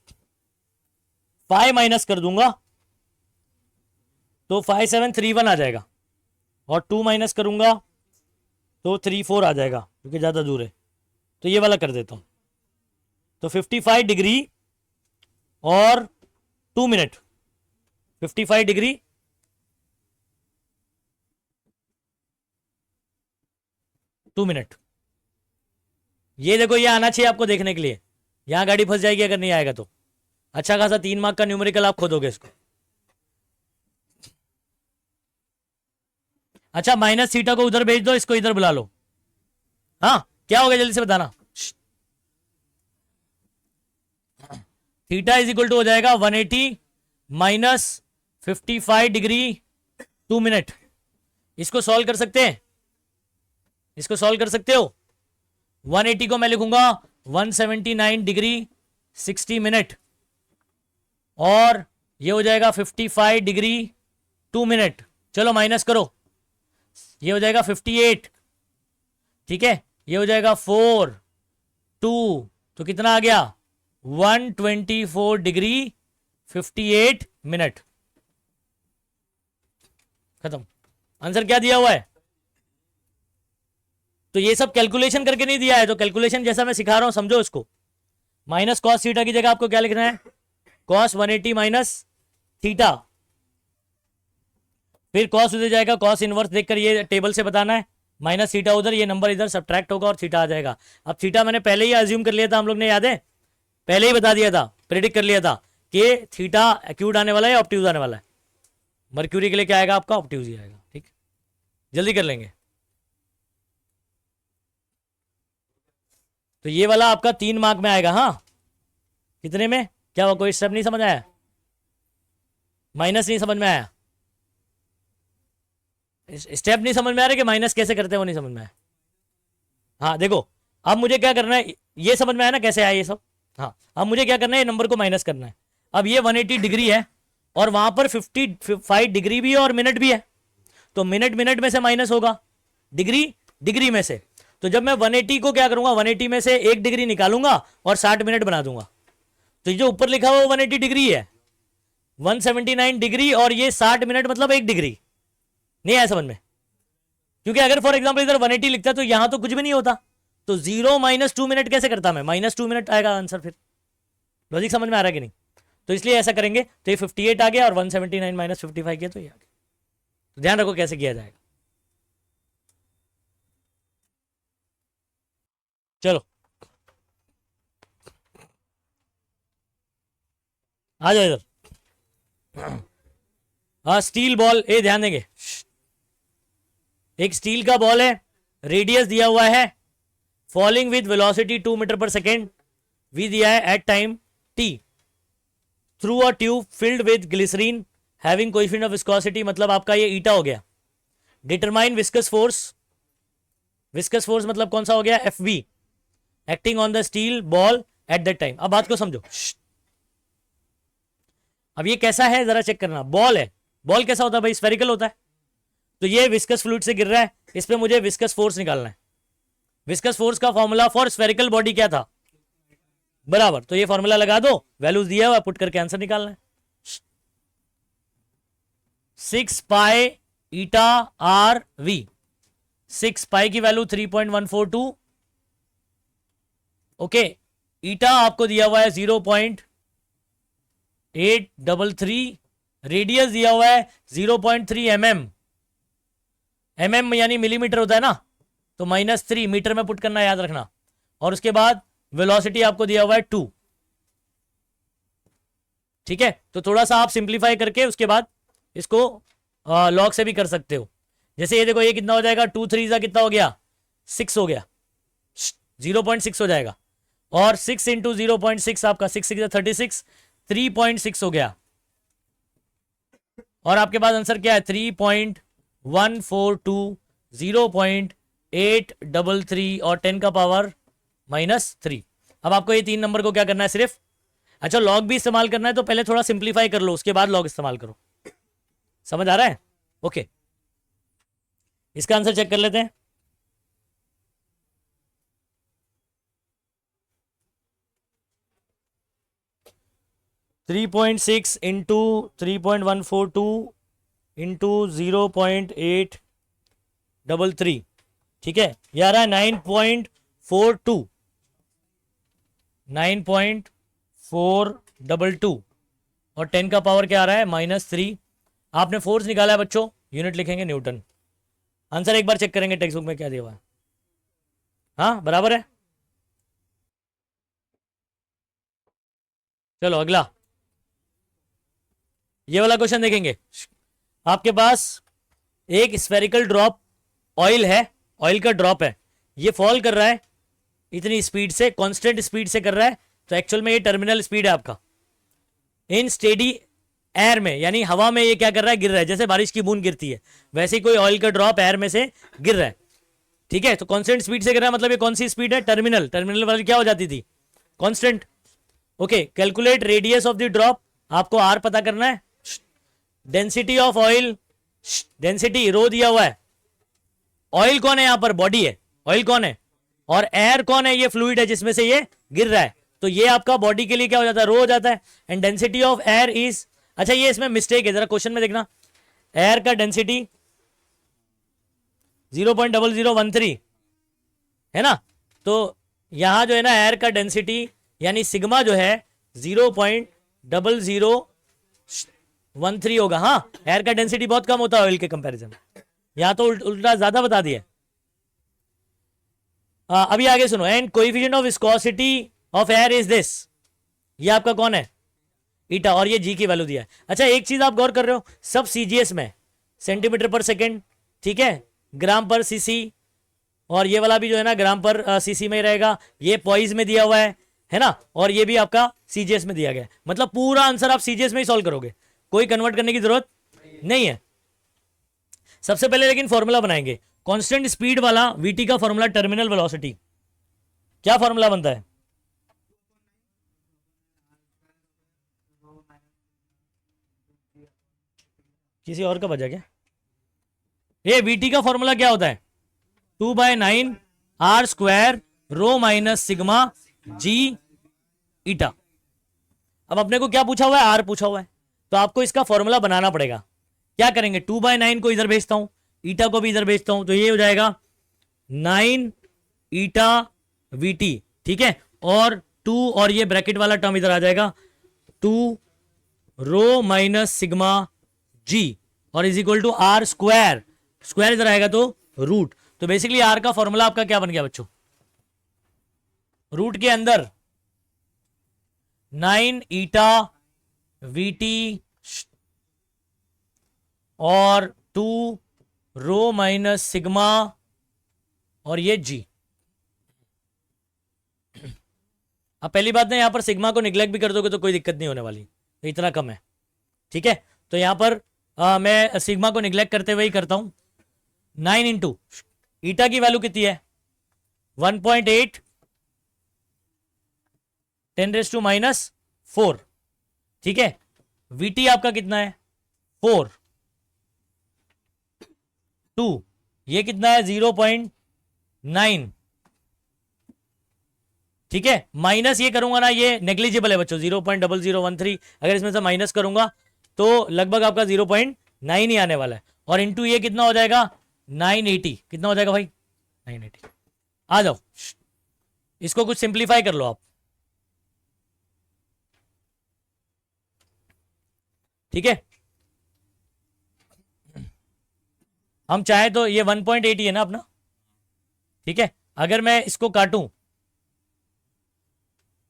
S1: 5 माइनस कर दूंगा तो 5731 आ जाएगा, और 2 माइनस करूंगा तो 34 आ जाएगा, क्योंकि ज़्यादा दूर है, तो ये वाला कर देता हूं। तो 55 डिग्री और 2 मिनट, 55 डिग्री 2 मिनट, ये देखो ये आना चाहिए आपको देखने के लिए, यहां गाड़ी फंस जाएगी अगर नहीं आएगा तो। अच्छा खासा 3 मार्क का न्यूमेरिकल आप खोदोगे इसको। अच्छा माइनस थीटा को उधर भेज दो, इसको इधर बुला लो। हाँ क्या हो गया जल्दी से बताना। थीटा इज इक्वल टू हो जाएगा 180 माइनस 55 डिग्री 2 मिनट। इसको सॉल्व कर सकते हैं, इसको सॉल्व कर सकते हो। 180 को मैं लिखूंगा 179 डिग्री 60 मिनट, और ये हो जाएगा 55 डिग्री 2 मिनट। चलो माइनस करो, ये हो जाएगा 58, ठीक है, ये हो जाएगा 4 2, तो कितना आ गया 124 डिग्री 58 मिनट। खत्म, आंसर क्या दिया हुआ है। तो ये सब कैलकुलेशन करके नहीं दिया है, तो कैलकुलेशन जैसा मैं सिखा रहा हूं समझो इसको। माइनस कॉस थीटा की जगह आपको क्या लिखना है, कॉस 180 माइनस थीटा, फिर कॉस उधर जाएगा, कॉस इनवर्स देखकर ये टेबल से बताना है, माइनस थीटा उधर, ये नंबर इधर सब्ट्रैक्ट होगा और थीटा आ जाएगा। अब थीटा मैंने पहले ही अज्यूम कर लिया था, हम लोग ने याद है, पहले ही बता दिया था, प्रेडिक्ट कर लिया था कि थीटा एक्यूट आने वाला है, ऑब्ट्यूज आने वाला है। मर्क्यूरी के लिए क्या आएगा आपका, ऑब्ट्यूज ही आएगा। ठीक, जल्दी कर लेंगे। तो ये वाला आपका 3 मार्क में आएगा। हाँ कितने में, क्या वो कोई स्टेप नहीं समझ आया, माइनस नहीं समझ में आया, स्टेप नहीं समझ में आ रहा कि माइनस कैसे करते हैं वो नहीं समझ में आया। हाँ देखो अब मुझे क्या करना है, ये समझ में आया ना कैसे आया ये सब। हाँ अब मुझे क्या करना है, ये नंबर को माइनस करना है। अब ये 180 डिग्री है और वहां पर 55 डिग्री भी है और मिनट भी है, तो मिनट मिनट में से माइनस होगा, डिग्री डिग्री में से। तो जब मैं 180 को क्या करूंगा, 180 में से 1 डिग्री निकालूंगा और 60 मिनट बना दूंगा। तो ये जो ऊपर लिखा हुआ 180 डिग्री है, 179 डिग्री और ये 60 मिनट मतलब 1 डिग्री। नहीं आया समझ में, क्योंकि अगर फॉर एग्जाम्पल इधर 180 लिखता तो यहां तो कुछ भी नहीं होता, तो 0 माइनस 2 मिनट कैसे करता मैं, माइनस 2 मिनट आएगा आंसर। फिर लॉजिक समझ में आ रहा है कि नहीं। तो इसलिए ऐसा करेंगे, तो ये 58 आ गया और 179 माइनस 55 किया तो ये आ गया। तो ध्यान रखो कैसे किया जाएगा। चलो आ जाओ इधर। हाँ स्टील बॉल, ए ध्यान देंगे, एक स्टील का बॉल है, रेडियस दिया हुआ है, falling with velocity 2 metre per second, v दिया है at time t, through a tube filled with glycerine having coefficient of viscosity, मतलब आपका ये ईटा हो गया। Determine viscous force, viscous force मतलब कौन सा हो गया, F B, acting on the steel ball at that time. अब बात को समझो, अब ये कैसा है जरा चेक करना। बॉल है, बॉल कैसा होता है भाई, स्फेरिकल होता है। तो ये विस्कस फ्लूइड से गिर रहा है, इस पे मुझे विस्कस फोर्स निकालना है। विस्कस फोर्स का फॉर्मूला फॉर स्फेरिकल बॉडी क्या था, बराबर। तो ये फॉर्मूला लगा दो, वैल्यूज दिया हुआ, पुट करके आंसर निकालना है। 6 पाई ईटा आर वी, 6 पाई की वैल्यू 3.142, ओके। ईटा आपको दिया हुआ है 0.833, रेडियस दिया हुआ है 0.3 mm, mm यानी मिलीमीटर होता है ना, तो -3 मीटर में पुट करना, याद रखना। और उसके बाद वेलोसिटी आपको दिया हुआ है 2, ठीक है। तो थोड़ा सा आप सिंप्लीफाई करके उसके बाद इसको लॉग से भी कर सकते हो। जैसे ये देखो, ये कितना हो जाएगा, 2 3 जा कितना हो गया, 6 हो गया, 0.6 हो जाएगा। और 6 इंटू 0.6 आपका 6 6 36, 3.6 हो गया। और आपके पास आंसर क्या है, 3.142, 0.833 और 10 का पावर -3। अब आपको ये 3 नंबर को क्या करना है सिर्फ, अच्छा लॉग भी इस्तेमाल करना है, तो पहले थोड़ा सिंप्लीफाई कर लो, उसके बाद लॉग इस्तेमाल करो। समझ आ रहा है? ओके, इसका आंसर चेक कर लेते हैं। थ्री 3.6 इंटू 3.142 इंटू 0.833, ठीक है। ये आ रहा है 9.42, 9.422 और 10 का पावर क्या आ रहा है, -3। आपने फोर्स निकाला है बच्चों, यूनिट लिखेंगे न्यूटन। आंसर एक बार चेक करेंगे टेक्स्ट बुक में क्या दिया हुआ है। हाँ बराबर है। चलो अगला, ये वाला क्वेश्चन देखेंगे। आपके पास एक स्फेरिकल ड्रॉप ऑयल है, ऑयल का ड्रॉप है, ये फॉल कर रहा है इतनी स्पीड से, कांस्टेंट स्पीड से कर रहा है। तो एक्चुअल में ये टर्मिनल स्पीड है आपका। इन स्टेडी एयर में, यानी हवा में ये क्या कर रहा है, गिर रहा है, जैसे बारिश की बूंद गिरती है वैसे ही कोई ऑयल का ड्रॉप एयर में से गिर रहा है, ठीक है। तो कांस्टेंट स्पीड से गिर रहा है, मतलब ये कौन सी स्पीड है, टर्मिनल। टर्मिनल वाली क्या हो जाती थी, constant. Okay, calculate radius of the drop, आपको आर पता करना है। Density of oil, density rho दिया हुआ है। ऑयल कौन है, यहां पर बॉडी है, ऑयल कौन है, और एयर कौन है, ये फ्लूइड है जिसमें से ये गिर रहा है। तो ये आपका बॉडी के लिए क्या हो जाता है, रो हो जाता है। And density of air is, अच्छा ये इसमें मिस्टेक है, जरा क्वेश्चन में देखना। एयर का डेंसिटी 0.0013 है ना, तो यहां जो है ना एयर का डेंसिटी यानी सिग्मा जो है 0.0013 होगा। हाँ, एयर का डेंसिटी बहुत कम होता है ऑयल के कंपैरिजन में, यहां तो उल्टा ज्यादा बता दिया। अभी आगे सुनो। And coefficient of viscosity of air is this, ये आपका कौन है, ईटा, और ये जी की वैल्यू दिया है। अच्छा एक चीज आप गौर कर रहे हो, सब सीजीएस में, सेंटीमीटर पर सेकेंड, ठीक है, ग्राम पर सीसी, और ये वाला भी जो है ना ग्राम पर सीसी में ही रहेगा। ये पॉइज में दिया हुआ है ना, और ये भी आपका सीजीएस में दिया गया है। मतलब पूरा आंसर आप सीजीएस में ही सॉल्व करोगे, कोई कन्वर्ट करने की जरूरत नहीं है। सबसे पहले लेकिन फॉर्मूला बनाएंगे, कांस्टेंट स्पीड वाला वीटी का फॉर्मूला, टर्मिनल वेलोसिटी, क्या फॉर्मूला बनता है, किसी और का बजा क्या, ये वीटी का फॉर्मूला क्या होता है, 2/9 R square rho minus sigma g eta. अब अपने को क्या पूछा हुआ है, आर पूछा हुआ है, तो आपको इसका फॉर्मूला बनाना पड़ेगा। क्या करेंगे, 2/9 को इधर भेजता हूं, ईटा को भी इधर भेजता हूं, तो ये हो जाएगा 9 ईटा वीटी, ठीक है। और 2 और ये ब्रैकेट वाला टर्म इधर आ जाएगा, 2 रो माइनस सिग्मा जी, और is equal to r square, square इधर आएगा तो रूट। तो बेसिकली आर का फॉर्मूला आपका क्या बन गया बच्चों, रूट के अंदर 9 ईटा वीटी और 2 रो माइनस सिग्मा और ये जी। अब पहली बात ना, यहां पर सिग्मा को निग्लेक्ट भी कर दोगे तो कोई दिक्कत नहीं होने वाली, तो इतना कम है, ठीक है। तो यहां पर मैं सिग्मा को निग्लेक्ट करते हुए ही करता हूं। 9 इंटू ईटा की वैल्यू कितनी है, 1.8 10⁻⁴, ठीक है। वीटी आपका कितना है, 4, 2, ये कितना है 0.9, ठीक है, माइनस ये करूंगा ना, ये नेग्लिजिबल है बच्चों, 0.0013, अगर इसमें से माइनस करूंगा तो लगभग आपका 0.9 ही आने वाला है, और इंटू ये कितना हो जाएगा 980, कितना हो जाएगा भाई 980। आ जाओ, इसको कुछ सिंप्लीफाई कर लो आप, ठीक है। हम चाहे तो ये 1.8 ही है ना अपना, ठीक है। अगर मैं इसको काटूं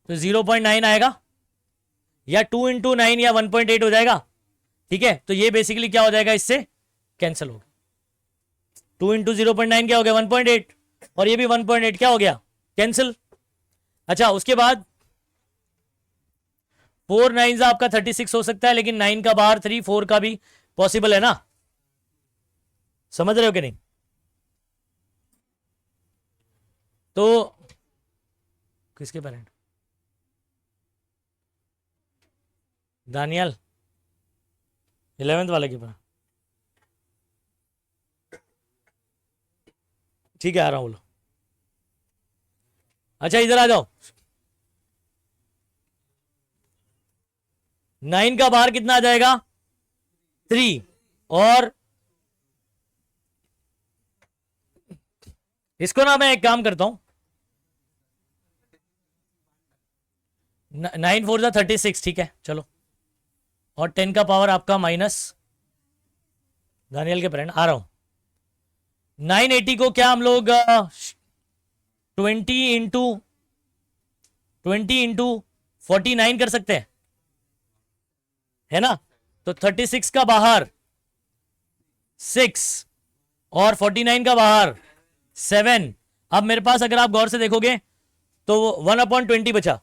S1: तो 0.9 आएगा, या 2 इंटू 9 या 1.8 हो जाएगा, ठीक है। तो ये बेसिकली क्या हो जाएगा, इससे कैंसिल हो गया, 2 इंटू 0.9 क्या हो गया 1.8, और ये भी 1.8 क्या हो गया कैंसिल। अच्छा, उसके बाद 4 9 आपका 36 हो सकता है, लेकिन 9 का बाहर 3 4 का भी पॉसिबल है ना, समझ रहे हो कि नहीं। तो किसके पेरेंट, दानियल 11th वाले के पास, ठीक है आ रहा हूं, बोलो। अच्छा इधर आ जाओ, 9 का बाहर कितना आ जाएगा 3, और इसको ना मैं एक काम करता हूं, 9 4 36, ठीक है चलो, और 10 का पावर आपका माइनस, दानियल के पेरेंट आ रहा हूं। 980 को क्या हम लोग 20 इंटू 49 कर सकते हैं, है ना। तो 36 का बाहर 6 और 49 का बाहर 7। अब मेरे पास अगर आप गौर से देखोगे तो 1/20 बचा,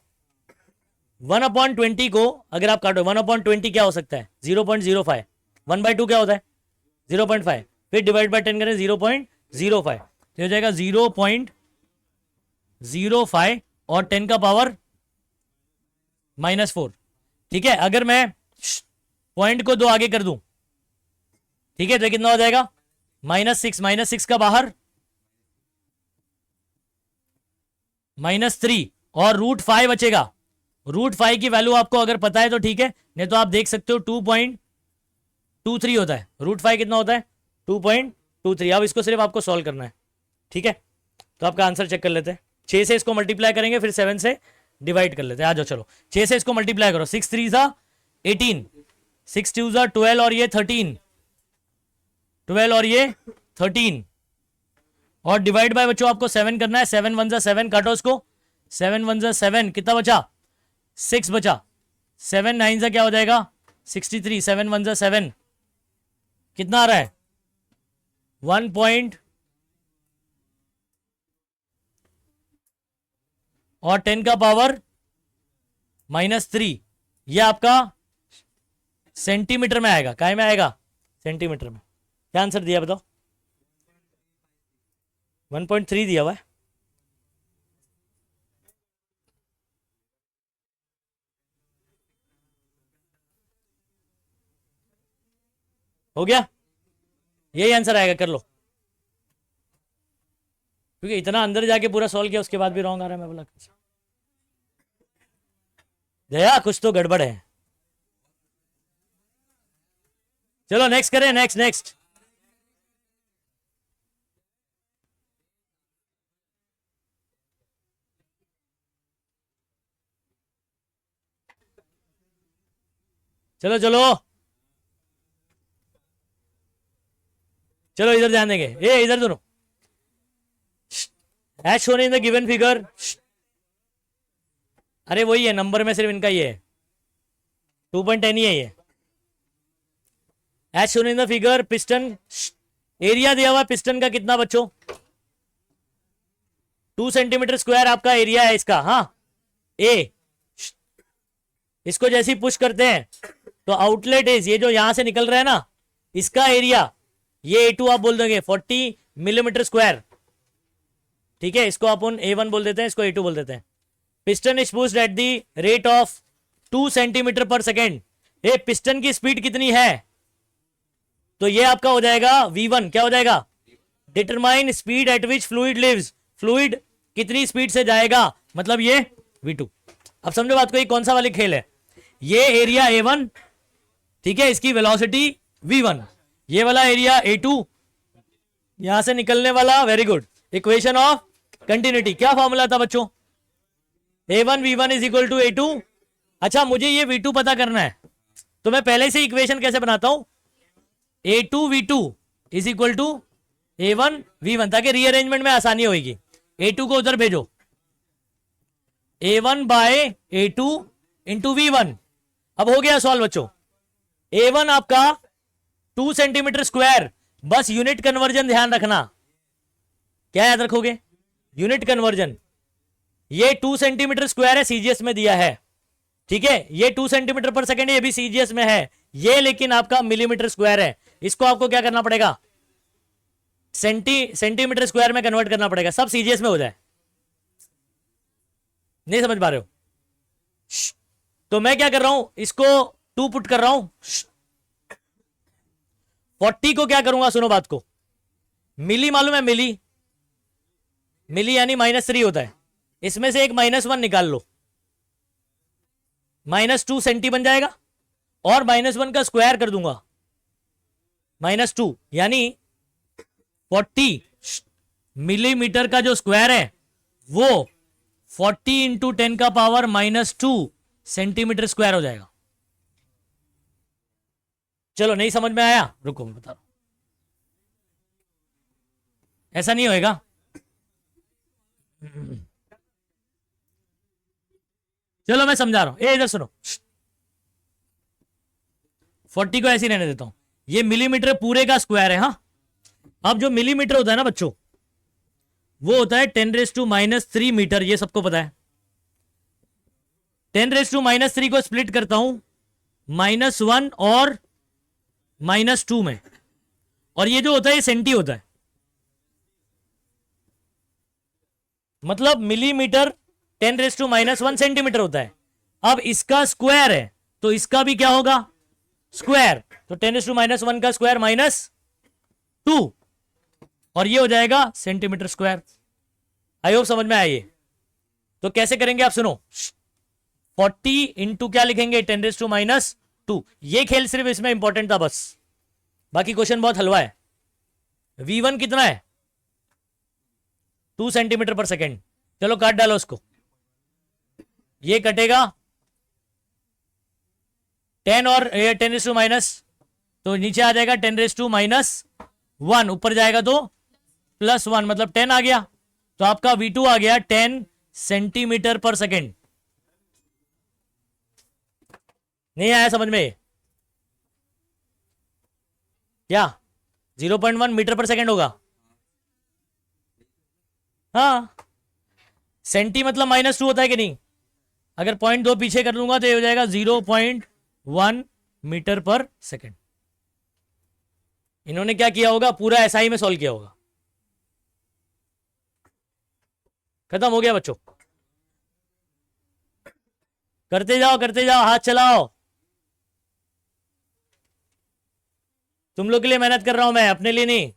S1: 1/20 को अगर आप काटो 1/20 क्या हो सकता है 0.05, 1/2 क्या होता है 0.5, फिर डिवाइड बाय 10 करें 0.05, तो हो जाएगा 0.05 और 10 का पावर -4, ठीक है। अगर मैं पॉइंट को 2 आगे कर दूं, ठीक है, तो कितना हो जाएगा -6 का बाहर -3 और √5 बचेगा। √5 की वैल्यू आपको अगर पता है तो ठीक है, नहीं तो आप देख सकते हो 2.23 होता है। √5 कितना होता है 2.23। अब इसको सिर्फ आपको सॉल्व करना है, ठीक है। तो आपका आंसर चेक कर लेते हैं, 6 से इसको मल्टीप्लाई करेंगे, फिर 7 से डिवाइड कर लेते हैं। आ जाओ चलो, 6 से इसको मल्टीप्लाई करो, 6 3 18, 6 2 12 और ये 13, 12 और ये 13, और डिवाइड बाय बच्चों आपको 7 करना है। 7 1 7, काटो इसको, 7 1 7, कितना बचा 6 बचा, 7 9 क्या हो जाएगा 63, 7 1 7, कितना आ रहा है 1 पॉइंट, और 10 का पावर -3, ये आपका सेंटीमीटर में आएगा, काय में आएगा सेंटीमीटर में। क्या आंसर दिया बताओ, 1.3 दिया हुआ है। हो गया, यही आंसर आएगा, कर लो, क्योंकि इतना अंदर जाके पूरा सॉल्व किया उसके बाद भी रॉन्ग आ रहा है। मैं बोला दया कुछ तो गड़बड़ है। चलो नेक्स्ट करें, नेक्स्ट नेक्स्ट। चलो चलो चलो, इधर ध्यान देंगे, ए इधर दोनों, as shown in the given figure, अरे वही है नंबर में, सिर्फ इनका ये है 2.10 ही है ये। As shown in the figure, piston area दिया हुआ पिस्टन का कितना बच्चों 2 सेंटीमीटर स्क्वायर आपका एरिया है इसका। हाँ ए, इसको जैसे ही पुश करते हैं तो आउटलेट इज, ये जो यहां से निकल रहा है ना इसका एरिया, ये A2 आप बोल देंगे 40 मिलीमीटर स्क्वायर, ठीक है। इसको अपन A1 बोल देते हैं, इसको A2 बोल देते हैं। Piston is pushed at the rate of 2 centimetre पर सेकेंड। ये पिस्टन की स्पीड कितनी है, तो ये आपका हो जाएगा V1, क्या हो जाएगा determine speed at which fluid leaves, fluid कितनी स्पीड से जाएगा मतलब ये V2। अब समझो बात को, ये कौन सा वाली खेल है, ये एरिया A1, ठीक है, इसकी वेलोसिटी V1, ये वाला एरिया A2, यहां से निकलने वाला, very good, equation of continuity. क्या फॉर्मूला था बच्चों, A1 V1 is equal to A2। अच्छा मुझे ये V2 पता करना है, तो मैं पहले से इक्वेशन कैसे बनाता हूं, A2 V2 is equal to A1 V1, ताकि रीअरेंजमेंट में आसानी होगी। A2 को उधर भेजो, A1 by A2 into V1। अब हो गया सॉल्व बच्चों। A1 आपका 2 सेंटीमीटर स्क्वायर, बस यूनिट कन्वर्जन ध्यान रखना, क्या याद रखोगे, यूनिट कन्वर्जन। ये 2 सेंटीमीटर स्क्वायर है, सीजीएस में दिया है, ठीक है, ये 2 सेंटीमीटर पर सेकेंड, ये भी सीजीएस में है, ये लेकिन आपका मिलीमीटर स्क्वायर है, इसको आपको क्या करना पड़ेगा, सेंटीमीटर स्क्वायर में कन्वर्ट करना पड़ेगा, सब सीजीएस में हो जाए। नहीं समझ पा रहे हो, तो मैं क्या कर रहा हूं, इसको 2 पुट कर रहा हूं, 40 को क्या करूंगा, सुनो बात को, मिली मालूम है, मिली, मिली यानी -3 होता है, इसमें से एक -1 निकाल लो, -2 सेंटी बन जाएगा, और -1 का स्क्वायर कर दूंगा, -2 यानी 40 मिलीमीटर का जो स्क्वायर है वो 40 इंटू 10 का पावर -2 सेंटीमीटर स्क्वायर हो जाएगा। चलो नहीं समझ में आया, रुको मैं बता रहा हूं, ऐसा नहीं होएगा, चलो मैं समझा रहा हूं, इधर सुनो, 40 को ऐसे ही रहने देता हूं, ये मिलीमीटर पूरे का स्क्वायर है। हाँ, अब जो मिलीमीटर होता है ना बच्चों, वो होता है 10⁻³ मीटर, ये सबको पता है। 10⁻³ को स्प्लिट करता हूं -1 और -2 में, और ये जो होता है ये सेंटी होता है, मतलब मिलीमीटर 10⁻1 सेंटीमीटर होता है। अब इसका स्क्वायर है तो इसका भी क्या होगा, स्क्वायर, तो 10⁻1 का स्क्वायर -2, और ये हो जाएगा सेंटीमीटर स्क्वायर। आई होप समझ में आया ये। तो कैसे करेंगे आप सुनो, 40 इंटू क्या लिखेंगे, 10⁻²। ये खेल सिर्फ इसमें इंपॉर्टेंट था बस, बाकी क्वेश्चन बहुत हलवा है। V1 कितना है, 2 सेंटीमीटर पर सेकेंड, चलो काट डालो उसको, ये कटेगा 10 और 10⁻, तो नीचे आ जाएगा 10⁻1, ऊपर जाएगा तो +1, मतलब 10 आ गया, तो आपका V2 आ गया 10 सेंटीमीटर पर सेकेंड। नहीं आया समझ में, क्या 0.1 मीटर पर सेकेंड होगा, हाँ, सेंटी मतलब -2 होता है कि नहीं, अगर 0.2 पीछे कर दूंगा तो ये हो जाएगा 0.1 मीटर पर सेकेंड। इन्होंने क्या किया होगा, पूरा एसआई में सॉल्व किया होगा। खत्म हो गया बच्चों, करते जाओ, हाथ चलाओ, तुम लोग के लिए मेहनत कर रहा हूं मैं, अपने लिए नहीं।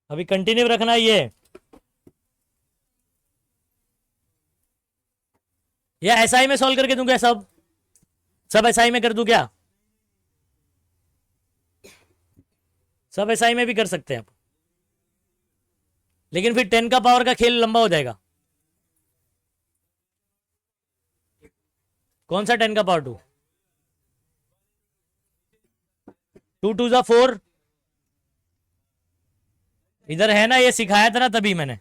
S1: अभी कंटिन्यू रखना ये, या एसआई में सॉल्व करके दूं क्या, सब सब एसआई में कर दूं क्या, सब एसआई में भी कर सकते हैं आप, लेकिन फिर 10 का पावर का खेल लंबा हो जाएगा। कौन सा 10 का पावर 2, 2 2 जा 4, इधर है ना, ये सिखाया था ना तभी मैंने,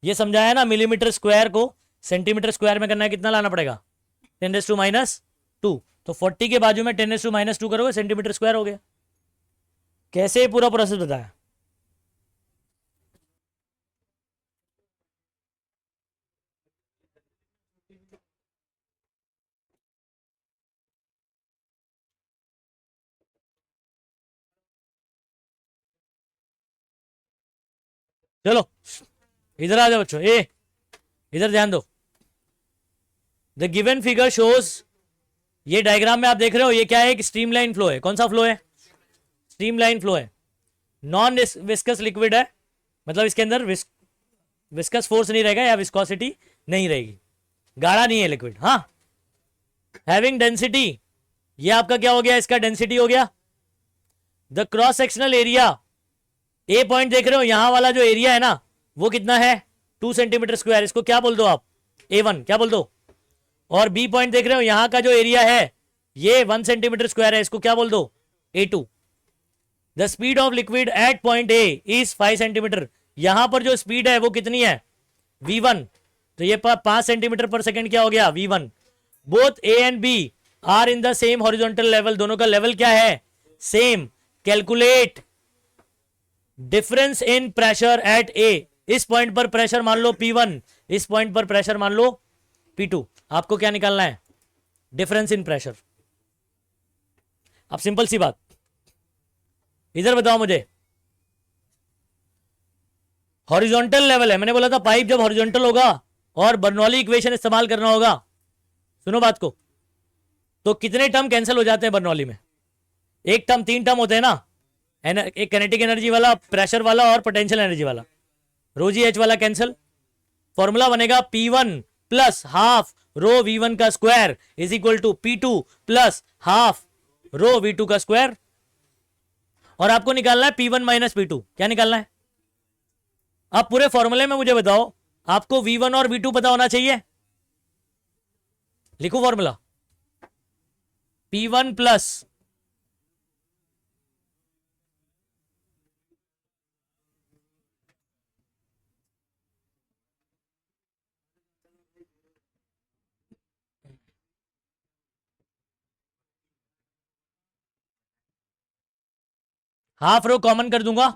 S1: ये समझाया ना, मिलीमीटर स्क्वायर को सेंटीमीटर स्क्वायर में करना है, कितना लाना पड़ेगा, 10⁻², तो 40 के बाजू में 10⁻² करोगे, सेंटीमीटर स्क्वायर हो गया। कैसे पूरा प्रोसेस बताया, चलो इधर आ जाओ बच्चों, इधर ध्यान दो, द गिवन फिगर शोज, ये डायग्राम में आप देख रहे हो, ये क्या है? एक स्ट्रीमलाइन फ्लो है। कौन सा फ्लो है? स्ट्रीमलाइन फ्लो है। नॉन विस्कस लिक्विड है, मतलब इसके अंदर विस्कस फोर्स नहीं रहेगा या विस्कोसिटी नहीं रहेगी, गाढ़ा नहीं है लिक्विड। हाँ, हैविंग डेंसिटी, ये आपका क्या हो गया? इसका डेंसिटी हो गया। The cross sectional area, A point देख रहे हो, यहां वाला जो एरिया है ना वो कितना है? 2 सेंटीमीटर स्क्वायर। इसको क्या बोल दो आप? A1 क्या बोल दो। और बी पॉइंट देख रहे हो, यहां का जो एरिया है ये 1 सेंटीमीटर स्क्वायर है, इसको क्या बोल दो? A2। The speed of liquid at point A is 5 centimetre. यहां पर जो स्पीड है वो कितनी है? V1। तो ये 5 सेंटीमीटर पर सेकेंड क्या हो गया? V1। Both A and B are in the same horizontal level, दोनों का लेवल क्या है? Same. Calculate difference in pressure at A. इस पॉइंट पर प्रेशर मान लो P1, इस पॉइंट पर प्रेशर मान लो P2। आपको क्या निकालना है? Difference in pressure. अब सिंपल सी बात, इधर बताओ मुझे, हॉरिजॉन्टल लेवल है, मैंने बोला था पाइप जब हॉरिजॉन्टल होगा और बर्नौली इक्वेशन इस्तेमाल करना होगा, सुनो बात को, तो कितने टर्म कैंसिल हो जाते हैं बर्नौली में? एक टर्म, 3 टर्म होते हैं ना, एक काइनेटिक एनर्जी वाला, प्रेशर वाला और पोटेंशियल एनर्जी वाला। रो जी एच वाला कैंसिल। फॉर्मूला बनेगा P1 plus half rho V1 का square is equal to P2 plus half rho V2 का स्क्वायर। और आपको निकालना है P1 माइनस P2। क्या निकालना है? आप पूरे फॉर्मूले में मुझे बताओ, आपको V1 और V2 पता होना चाहिए। लिखो फॉर्मूला, P1 प्लस हाफ रो कॉमन कर दूंगा,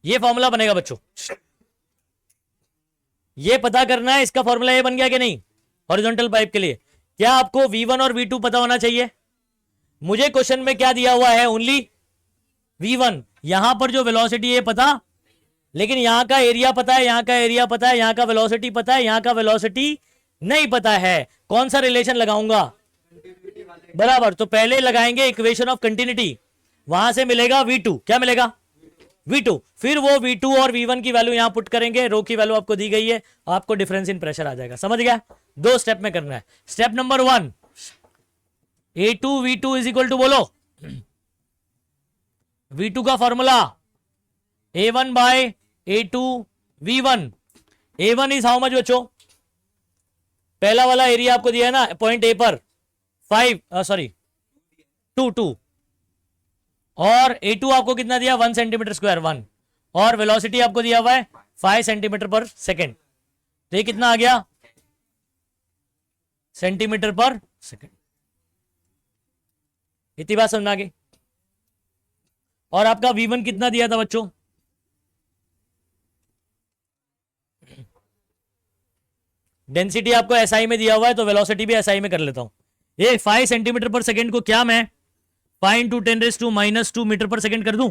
S1: ये फॉर्मूला बनेगा बच्चों। ये पता करना है इसका फॉर्मूला ये बन गया कि नहीं हॉरिजॉन्टल पाइप के लिए। क्या आपको V1 और V2 पता होना चाहिए? मुझे क्वेश्चन में क्या दिया हुआ है? Only V1। यहां पर जो वेलोसिटी है पता, लेकिन यहां का एरिया पता है, यहां का एरिया पता है, यहां का वेलोसिटी पता है, यहां का वेलोसिटी नहीं पता है। कौन सा रिलेशन लगाऊंगा? बराबर। तो पहले लगाएंगे इक्वेशन ऑफ कंटिन्यूटी, वहां से मिलेगा V2। क्या मिलेगा? V2। फिर वो V2 और V1 की वैल्यू यहां पुट करेंगे, रो की वैल्यू आपको दी गई है, आपको डिफरेंस इन प्रेशर आ जाएगा। समझ गया? 2 स्टेप में करना है। Step number 1, A2 V2 is equal to, बोलो V2 का formula A1 by A2 V1। A1 इज हाउ मच बच्चों? पहला वाला एरिया आपको दिया है ना पॉइंट ए पर 2 और A2 आपको कितना दिया? 1 सेंटीमीटर स्क्वायर 1, और वेलोसिटी आपको दिया हुआ है 5 सेंटीमीटर पर सेकेंड। तो ये कितना आ गया? सेंटीमीटर पर सेकेंड। इतनी बात समझ आ गई? और आपका V1 कितना दिया था बच्चों? डेंसिटी आपको SI में दिया हुआ है, तो वेलोसिटी भी SI में कर लेता हूं। ये 5 सेंटीमीटर पर सेकेंड को क्या मैं 5 इंटू 10⁻² मीटर पर सेकेंड कर दूं,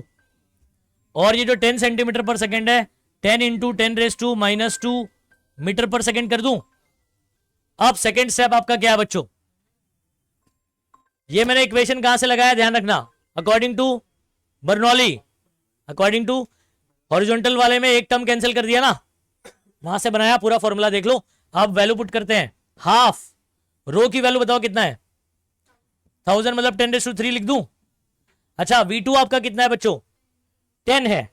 S1: और ये जो 10 सेंटीमीटर पर सेकेंड है 10 इंटू 10⁻² मीटर पर सेकेंड कर दूं। अब सेकेंड स्टेप आपका क्या है बच्चों? ये मैंने इक्वेशन कहां से लगाया, ध्यान रखना, according to Bernoulli, according to horizontal वाले में एक टर्म कैंसिल कर दिया ना, वहां से बनाया पूरा फॉर्मूला। देख लो, अब वैल्यू पुट करते हैं। हाफ रो की वैल्यू बताओ कितना है? 1000 मतलब 10⁻³ लिख दूं। अच्छा, V2 आपका कितना है बच्चों? 10 है,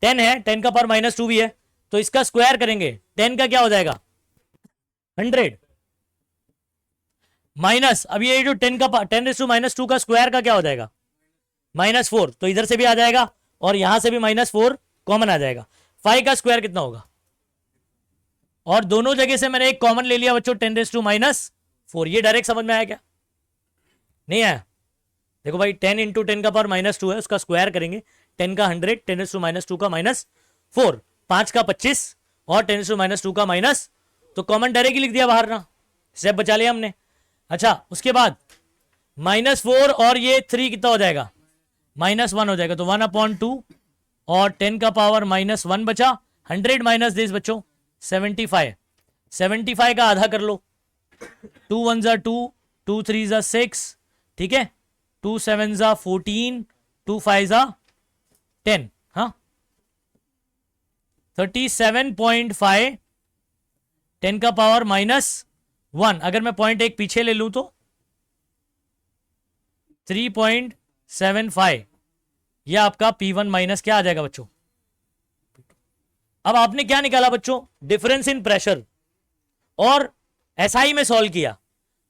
S1: 10 है, 10 का पावर -2 भी है, तो इसका स्क्वायर करेंगे, 10 का क्या हो जाएगा? 100 माइनस, अब ये जो 10⁻² का स्क्वायर का क्या हो जाएगा? -4। तो इधर से भी आ जाएगा और यहां से भी -4 कॉमन आ जाएगा। 5 का स्क्वायर कितना होगा? और दोनों जगह से मैंने एक कॉमन ले लिया बच्चों, 10⁻⁴। ये डायरेक्ट समझ में आया क्या? नहीं आया? देखो भाई, 10 इंटू 10 का पावर -2 है, उसका स्क्वायर करेंगे, 10 का 100, 10⁻² का -4, 5 का 25 और 10⁻² का माइनस, तो कॉमन डायरेक्ट ही लिख दिया बाहर ना, स्टेप बचा लिया हमने। अच्छा, उसके बाद -4 और ये 3 कितना हो जाएगा? -1 हो जाएगा, तो 1/2 और 10 का पावर -1 बचा, 100 माइनस दिस बच्चों 75, 75 का आधा कर लो, 2 1 जा 2, 2 3 जा 6, ठीक है, 2 7 जा 14, 2 5 जा 10, हाँ 37.5, 10 का पावर -1, अगर मैं पॉइंट एक पीछे ले लूं तो 3.75, यह आपका P1 माइनस क्या आ जाएगा बच्चों। अब आपने क्या निकाला बच्चों, डिफरेंस इन प्रेशर, और एसआई में सॉल्व किया,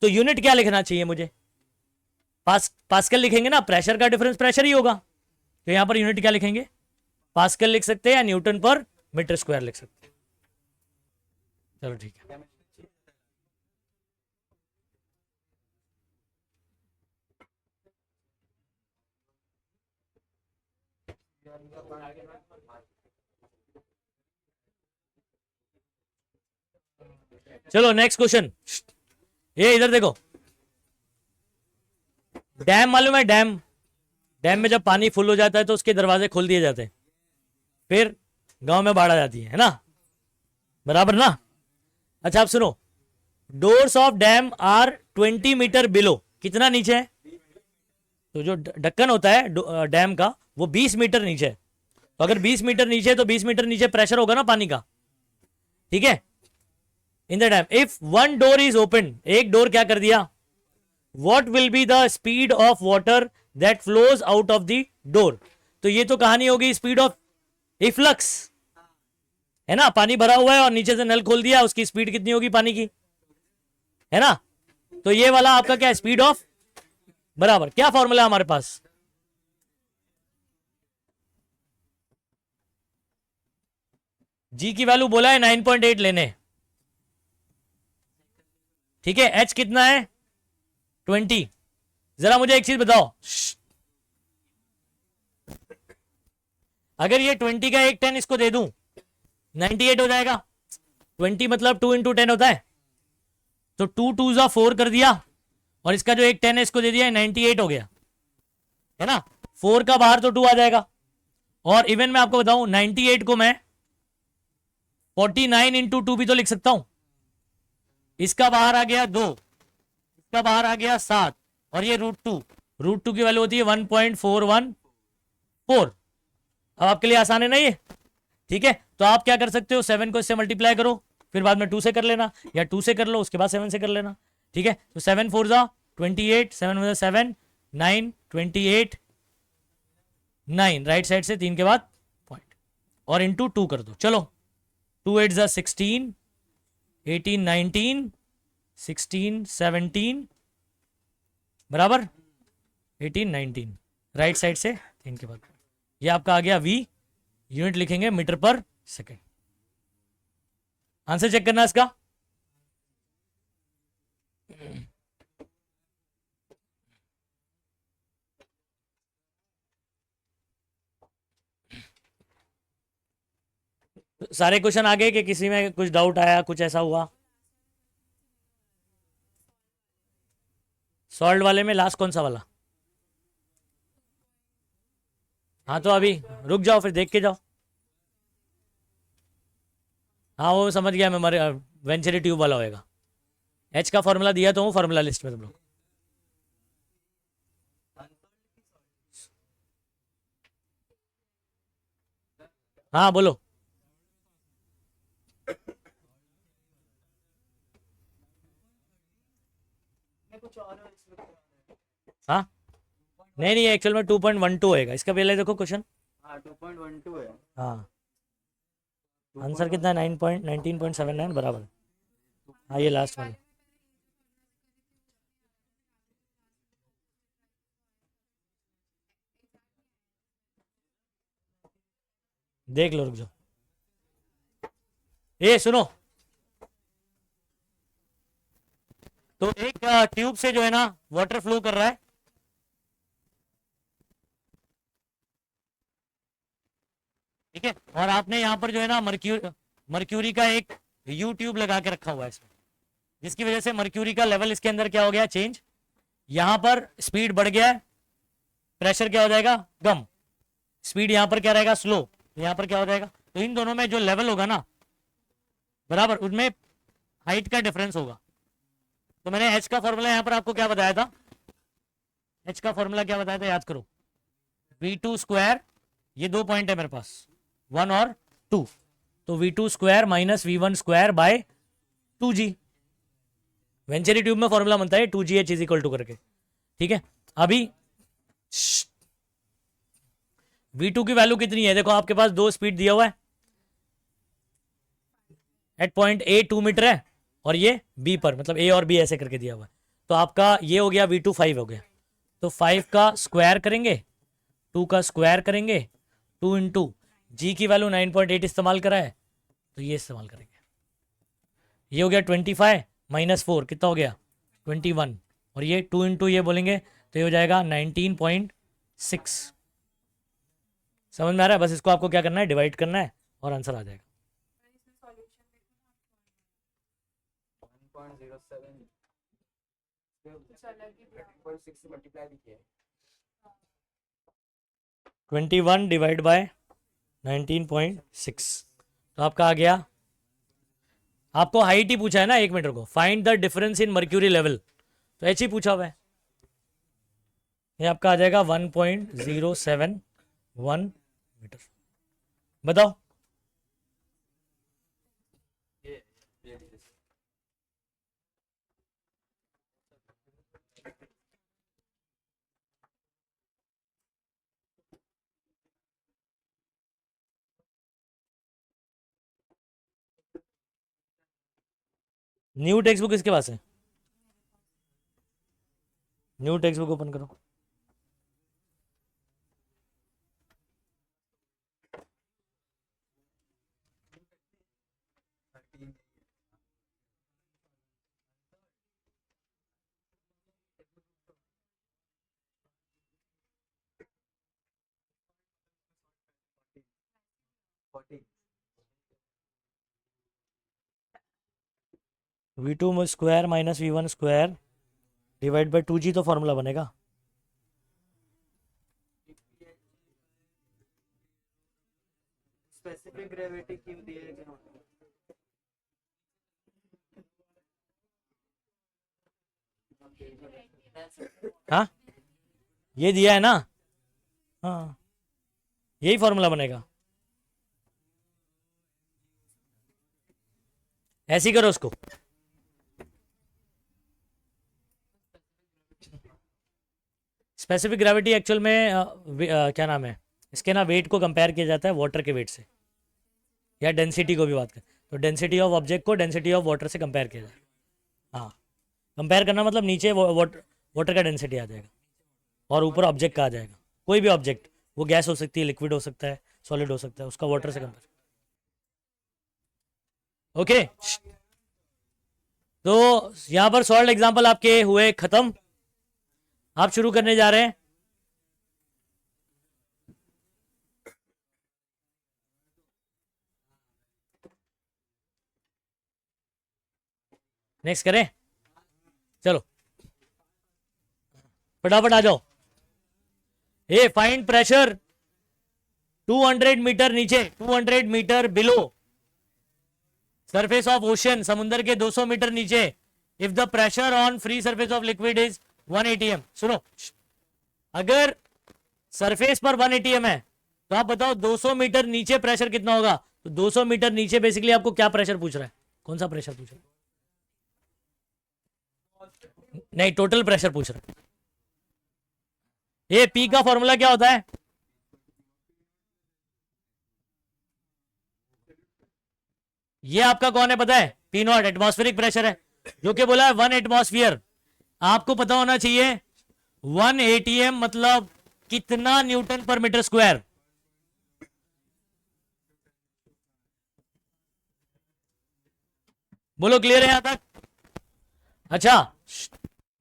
S1: तो यूनिट क्या लिखना चाहिए मुझे, पास्कल लिखेंगे ना, प्रेशर का डिफरेंस प्रेशर ही होगा, तो यहां पर यूनिट क्या लिखेंगे, पास्कल लिख सकते हैं या न्यूटन पर मीटर स्क्वायर लिख सकते हैं। चलो ठीक है, चलो नेक्स्ट क्वेश्चन, ये इधर देखो, डैम मालूम है, डैम, डैम में जब पानी फुल हो जाता है तो उसके दरवाजे खोल दिए जाते हैं, फिर गांव में बाढ़ आ जाती है ना, बराबर ना। अच्छा आप सुनो, doors of dam are 20 metre below, कितना नीचे है, तो जो ढक्कन होता है डैम का वो 20 मीटर नीचे है, तो अगर 20 मीटर नीचे है तो 20 मीटर नीचे प्रेशर होगा ना पानी का, ठीक है। In the dam if one door is open, एक डोर क्या कर दिया, what will be the speed of water that flows out of the door, तो ये तो कहानी होगी स्पीड ऑफ इफ्लक्स, है ना, पानी भरा हुआ है और नीचे से नल खोल दिया, उसकी स्पीड कितनी होगी पानी की, है ना, तो ये वाला आपका क्या है, स्पीड ऑफ, बराबर क्या फॉर्मूला हमारे पास, जी की वैल्यू बोला है 9.8 लेने, ठीक है, एच कितना है 20, जरा मुझे एक चीज बताओ, अगर ये 20 का एक 10 इसको दे दूं 98 हो जाएगा, 20 मतलब 2 × 10 होता है, तो 2 2 जा 4 कर दिया, और इसका जो एक 10 है इसको दे दिया 98 हो गया, है ना, 4 का बाहर तो 2 आ जाएगा, और इवन मैं आपको बताऊं 98 को मैं 49 × 2 भी तो लिख सकता हूं, इसका बाहर आ गया 2, इसका बाहर आ गया 7, और ये √2 की वैल्यू होती है 1.414, अब आपके लिए आसान है ना ये, ठीक है, तो आप क्या कर सकते हो, 7 को इससे मल्टीप्लाई करो, फिर बाद में 2 से कर लेना, या 2 से कर लो उसके बाद 7 से कर लेना, ठीक है, तो 7 4 जा 28, 7 7 9 28 9, राइट साइड से 3 के बाद पॉइंट, और इंटू 2 कर दो, चलो 2 8 जा 16, 18 19, 16 17, बराबर 18 19, राइट साइड से 3 के बाद, ये आपका आ गया V, यूनिट लिखेंगे metre per second, answer check करना इसका, सारे क्वेश्चन आ गए कि किसी में कुछ डाउट आया, कुछ ऐसा हुआ, सॉल्व वाले में लास्ट कौन सा वाला, हाँ तो अभी रुक जाओ फिर देख के जाओ, हाँ वो समझ गया मैं, वेंचुरी ट्यूब वाला होएगा, एच का फॉर्मूला दिया तो हूँ फॉर्मूला लिस्ट में तुम लोग, हाँ बोलो, हाँ नहीं नहीं एक्चुअल में 2.12 होएगा, इसका पहले देखो क्वेश्चन,
S2: हाँ 2.12 है।
S1: हाँ आंसर कितना है 19.79 बराबर, हाँ ये लास्ट वाला, देख लो रुक जाओ, ये सुनो, तो एक ट्यूब से जो है ना वाटर फ्लो कर रहा है, ठीक है, और आपने यहाँ पर जो है ना मर्क्यूरी का एक यू ट्यूब लगा के रखा हुआ है इसमें, जिसकी वजह से मर्क्यूरी का लेवल इसके अंदर क्या हो गया चेंज, यहां पर स्पीड बढ़ गया है, प्रेशर क्या हो जाएगा कम, स्पीड यहां पर क्या रहेगा स्लो, यहां पर क्या हो जाएगा, तो इन दोनों में जो लेवल होगा ना बराबर, उनमें हाइट का डिफरेंस होगा। तो मैंने एच का फॉर्मूला यहां पर आपको क्या बताया था, एच का फॉर्मूला क्या बताया था, याद करो, v2 स्क्वायर, ये 2 पॉइंट है मेरे पास 1 और 2, तो v2 square minus v1 square by 2g। Venturi tube में फॉर्मूला बनता है 2gh इज इक्वल टू करके, ठीक है। अभी v2 की वैल्यू कितनी है, देखो आपके पास 2 स्पीड दिया हुआ है, एट पॉइंट ए 2 मीटर है और ये b पर, मतलब a और b ऐसे करके दिया हुआ है। तो आपका ये हो गया v2 5 हो गया, तो 5 का स्क्वायर करेंगे, 2 का स्क्वायर करेंगे, 2 इंटू जी की वैल्यू 9.8 इस्तेमाल करा है तो ये इस्तेमाल करेंगे, ये हो गया 25 माइनस 4 कितना हो गया 21, और ये 2 इंटू ये बोलेंगे तो ये हो जाएगा 19.6। समझ में आ रहा है? बस इसको आपको क्या करना है, डिवाइड करना है और आंसर आ जाएगा।
S2: 1.07 मल्टीप्लाई भी किया
S1: 21 डिवाइड बाय 19.6, तो आपका आ गया, आपको हाइट ही पूछा है ना 1 मीटर को, find the difference in mercury level, तो एच ही पूछा हुआ है, ये आपका आ जाएगा 1.071 मीटर। बताओ न्यू टेक्स्ट बुक किसके पास है, न्यू टेक्स्ट बुक ओपन करो। v2 square minus v1 square divide by 2g तो फॉर्मूला बनेगा।
S2: स्पेसिफिक ग्रेविटी क्यों दिए है क्या?
S1: हाँ ये दिया है ना, हाँ यही फॉर्मूला बनेगा, ऐसे ही करो उसको। स्पेसिफिक ग्रेविटी एक्चुअल में क्या नाम है इसके ना, वेट को कंपेयर किया जाता है वाटर के वेट से, या डेंसिटी को भी बात करें तो डेंसिटी ऑफ ऑब्जेक्ट को डेंसिटी ऑफ वाटर से कंपेयर किया जाए। हाँ कंपेयर करना मतलब नीचे वाटर का डेंसिटी आ जाएगा और ऊपर ऑब्जेक्ट का आ जाएगा, कोई भी ऑब्जेक्ट, वो गैस हो सकती है, लिक्विड हो सकता है, सॉलिड हो सकता है, उसका वाटर से कंपेयर। ओके तो यहां पर सॉल्व एग्जांपल आपके हुए खत्म, आप शुरू करने जा रहे हैं। नेक्स्ट करें, चलो फटाफट आ जाओ। ए फाइंड प्रेशर 200 मीटर नीचे, 200 metre below surface of ocean, समुद्र के 200 मीटर नीचे, if the pressure on free surface of liquid is 1 atm। सुनो, अगर सरफेस पर 1 atm है तो आप बताओ 200 मीटर नीचे प्रेशर कितना होगा। तो 200 मीटर नीचे बेसिकली आपको क्या प्रेशर पूछ रहा है, कौन सा प्रेशर पूछ रहा है, नहीं टोटल प्रेशर पूछ रहा है। ये पी का फॉर्मूला क्या होता है, ये आपका कौन है पता है, पी नॉट एटमॉस्फेरिक प्रेशर है, जो कि बोला है 1 एटमॉस्फेयर। आपको पता होना चाहिए 1 atm मतलब कितना न्यूटन पर मीटर स्क्वायर। बोलो क्लियर है यहां तक? अच्छा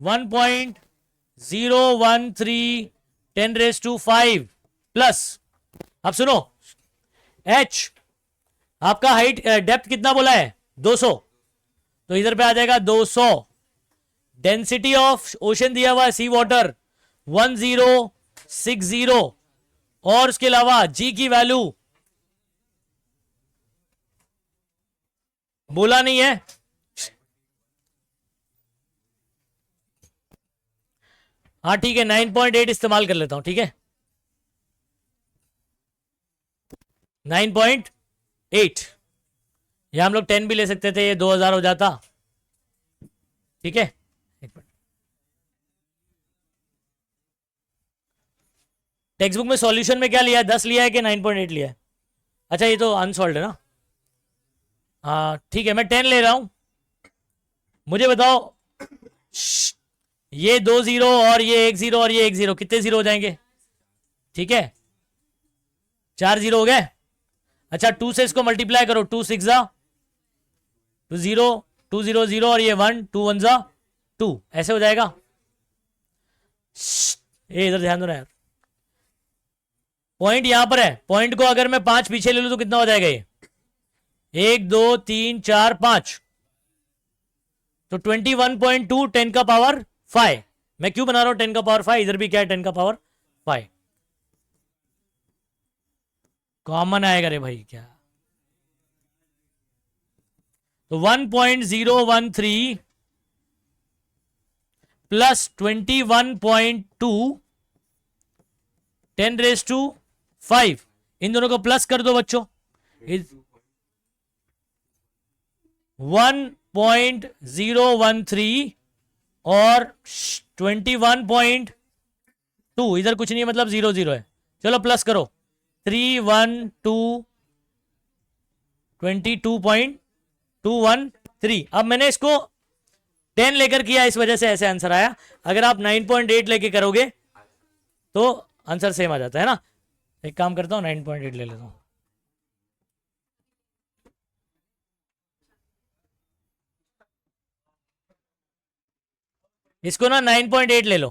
S1: 1.013 10⁵ प्लस, अब सुनो h आपका हाइट डेप्थ कितना बोला है 200, तो इधर पे आ जाएगा 200। डेंसिटी ऑफ ओशन दिया हुआ है सी वाटर 1060, और उसके अलावा जी की वैल्यू बोला नहीं है, हाँ ठीक है, 9.8 इस्तेमाल कर लेता हूं, ठीक है 9.8। या हम लोग 10 भी ले सकते थे, ये 2000 हो जाता, ठीक है। एक मिनट, टेक्स्ट बुक में सॉल्यूशन में क्या लिया है, 10 लिया है कि 9.8 लिया है? अच्छा ये तो अनसॉल्व है ना, हाँ ठीक है, मैं 10 ले रहा हूं। मुझे बताओ ये 2 0 और ये 1 0 और ये 1 0 कितने जीरो हो जाएंगे? ठीक है 4 0 हो गए। अच्छा 2 से इसको मल्टीप्लाई करो, 2 6 जा 2 0 2 0 0 और ये 1 2 1 जा 2, ऐसे हो जाएगा। ये इधर ध्यान दो ना यार, पॉइंट यहां पर है, पॉइंट को अगर मैं 5 पीछे ले लूं तो कितना हो जाएगा ये? 1 2 3 4 5, तो 21.2 10 का पावर 5। मैं क्यों बना रहा हूं 10 का पावर 5? इधर भी क्या है 10 का पावर 5, कॉमन आएगा रे भाई क्या। तो 1.013 प्लस 21.2 10⁵, इन दोनों को प्लस कर दो बच्चों, 1.013 और 21.2, इधर कुछ नहीं है मतलब 0 0 है, चलो प्लस करो 3 1 2 22.213। अब मैंने इसको 10 लेकर किया, इस वजह से ऐसे आंसर आया। अगर आप 9.8 लेके करोगे तो आंसर सेम आ जाता है ना। एक काम करता हूं 9.8 ले लेता हूं, इसको ना 9.8 ले लो,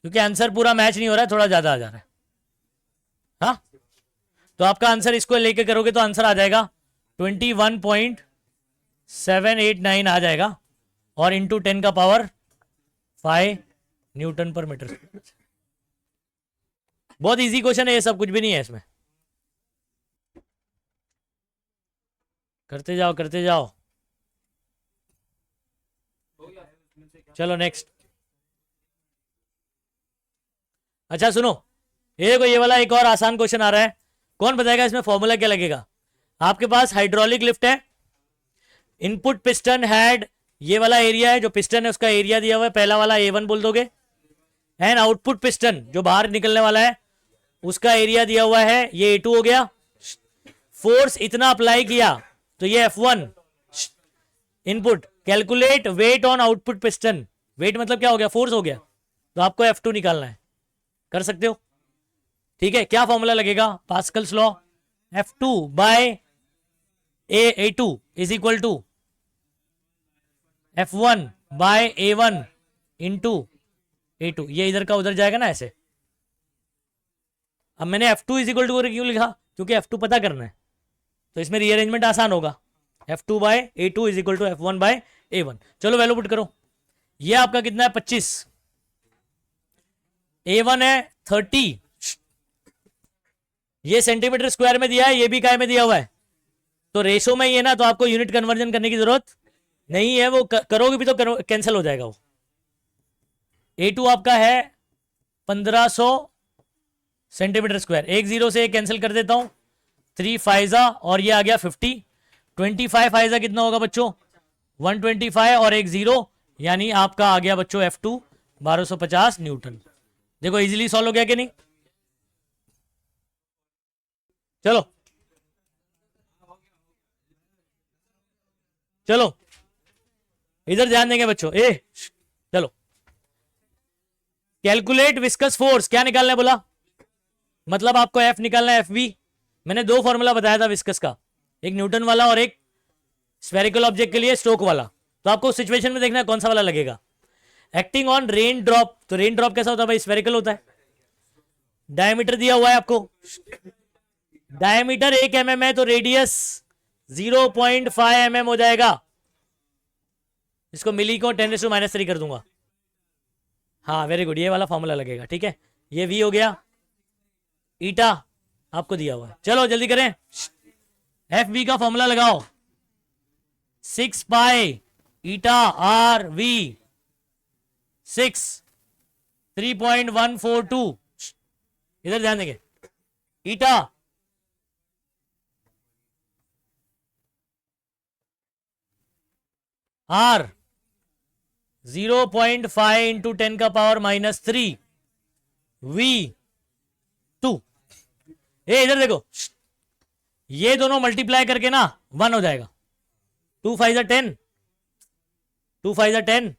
S1: क्योंकि आंसर पूरा मैच नहीं हो रहा है, थोड़ा ज्यादा आ जा रहा है। हाँ तो आपका आंसर इसको लेके करोगे तो आंसर आ जाएगा 21.789 आ जाएगा, और इंटू 10 का पावर 5 न्यूटन पर मीटर। बहुत इजी क्वेश्चन है ये, सब कुछ भी नहीं है इसमें, करते जाओ करते जाओ। चलो नेक्स्ट। अच्छा सुनो, ये देखो ये वाला एक और आसान क्वेश्चन आ रहा है, कौन बताएगा इसमें फॉर्मूला क्या लगेगा? आपके पास हाइड्रोलिक लिफ्ट है, इनपुट पिस्टन हैड, ये वाला एरिया है जो पिस्टन है उसका एरिया दिया हुआ है, पहला वाला A1 बोल दोगे, एंड आउटपुट पिस्टन जो बाहर निकलने वाला है उसका एरिया दिया हुआ है, ये A2 हो गया। फोर्स इतना अप्लाई किया तो ये F1 input. Calculate weight on output piston, weight मतलब क्या हो गया, फोर्स हो गया, तो आपको F2 निकालना है, कर सकते हो, ठीक है। क्या फॉर्मूला लगेगा? Pascal's law, F2 by A2 is equal to F1 by A1 into A2, ये इधर का उधर जाएगा ना ऐसे। अब मैंने F2 इज इक्वल टू क्यों लिखा? क्योंकि F2 पता करना है, तो इसमें रीअरेंजमेंट आसान होगा, F2 by A2 is equal to F1 by A1। चलो वैल्यू पुट करो, ये आपका कितना है 25, A1 है 30, ये सेंटीमीटर स्क्वायर में दिया है, ये भी काय में दिया हुआ है, तो रेशो में ही है ना, तो आपको यूनिट कन्वर्जन करने की जरूरत नहीं है, वो करोगे भी तो कैंसिल हो जाएगा वो। A2 आपका है 1500 सेंटीमीटर स्क्वायर, एक जीरो से एक कैंसिल कर देता हूं, 3 फाइजा और ये आ गया 50, 25 फाइजा कितना होगा बच्चों 125 और एक जीरो, यानी आपका आ गया बच्चों F2 1250 न्यूटन। देखो इजीली सॉल्व हो गया कि नहीं? चलो चलो इधर ध्यान देंगे बच्चों, चलो कैलकुलेट विस्कस फोर्स, क्या निकालना है बोला, मतलब आपको F निकालना है FV। मैंने दो फॉर्मूला बताया था विस्कस का, एक न्यूटन वाला और एक स्फेरिकल ऑब्जेक्ट के लिए स्टोक वाला, तो आपको सिचुएशन में देखना है कौन सा वाला लगेगा। एक्टिंग ऑन रेन ड्रॉप, तो रेन ड्रॉप कैसा होता है भाई, स्फेरिकल होता है। डायमीटर दिया हुआ है आपको, डायमीटर 1 mm है तो रेडियस 0.5 mm हो जाएगा, इसको मिली को 10⁻³ कर दूंगा। हाँ वेरी गुड, ये वाला फॉर्मूला लगेगा, ठीक है। ये V हो गया, ईटा आपको दिया हुआ है। चलो जल्दी करें, FV का फॉर्मूला लगाओ, 6 पाई ईटा R V 6 3.142, इधर ध्यान देंगे, ईटा आर 0.5 इंटू 10 का पावर -3 V2। इधर देखो, ये दोनों मल्टीप्लाई करके ना 1 हो जाएगा। 2 5 10, 2 5 10,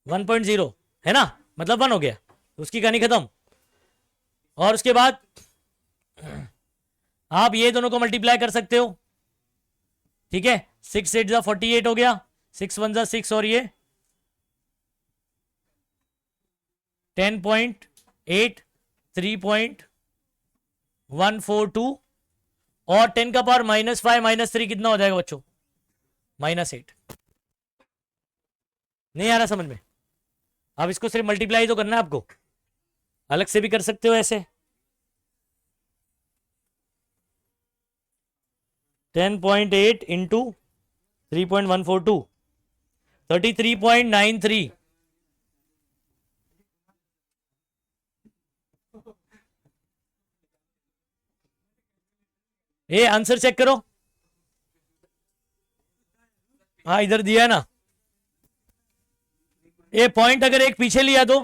S1: 1.0 है ना, मतलब 1 हो गया, उसकी कहानी खत्म। और उसके बाद आप ये दोनों को मल्टीप्लाई कर सकते हो, ठीक है। 6 8 48 हो गया, 6 1 6, और ये 10.8, 3.142, और 10 का पावर -5 -3 कितना हो जाएगा बच्चों? -8। नहीं आ रहा समझ में? अब इसको सिर्फ मल्टीप्लाई तो करना है आपको, अलग से भी कर सकते हो ऐसे। 10.8 इंटू 3.142, 33.93। ये आंसर चेक करो। हाँ इधर दिया है ना, ये पॉइंट अगर एक पीछे लिया तो,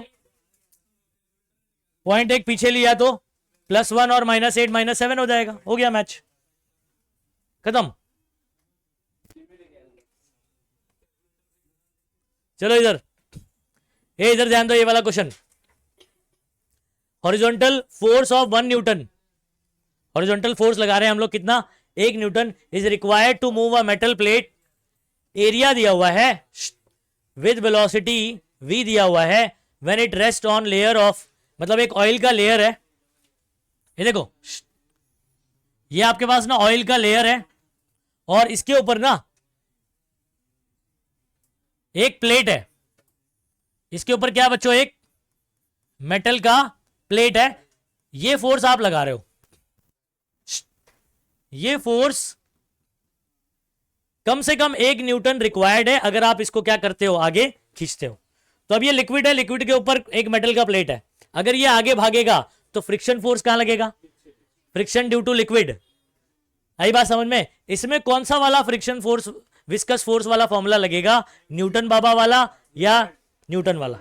S1: पॉइंट एक पीछे लिया तो +1 और -8 -7 हो जाएगा, हो गया मैच खत्म। चलो इधर, ये इधर ध्यान दो, ये वाला question. Horizontal force of 1 newton, horizontal force लगा रहे हैं हम लोग, कितना? 1 newton is required to move a metal plate. Area दिया हुआ है विद वेलोसिटी v दिया हुआ है, when it rest on layer of, मतलब एक ऑयल का लेयर है, ये देखो, ये आपके पास ना ऑयल का लेयर है, और इसके ऊपर ना एक प्लेट है, इसके ऊपर क्या बच्चों? एक मेटल का प्लेट है। ये फोर्स आप लगा रहे हो, ये फोर्स कम से कम 1 न्यूटन रिक्वायर्ड है अगर आप इसको क्या करते हो? आगे खींचते हो। तो अब ये लिक्विड है, लिक्विड के ऊपर एक मेटल का प्लेट है, अगर ये आगे भागेगा तो फ्रिक्शन फोर्स कहां लगेगा? Friction due to liquid. आई बात समझ में? इसमें कौन सा वाला फ्रिक्शन फोर्स, विस्कस फोर्स वाला फॉर्मूला लगेगा? न्यूटन बाबा वाला या न्यूटन वाला?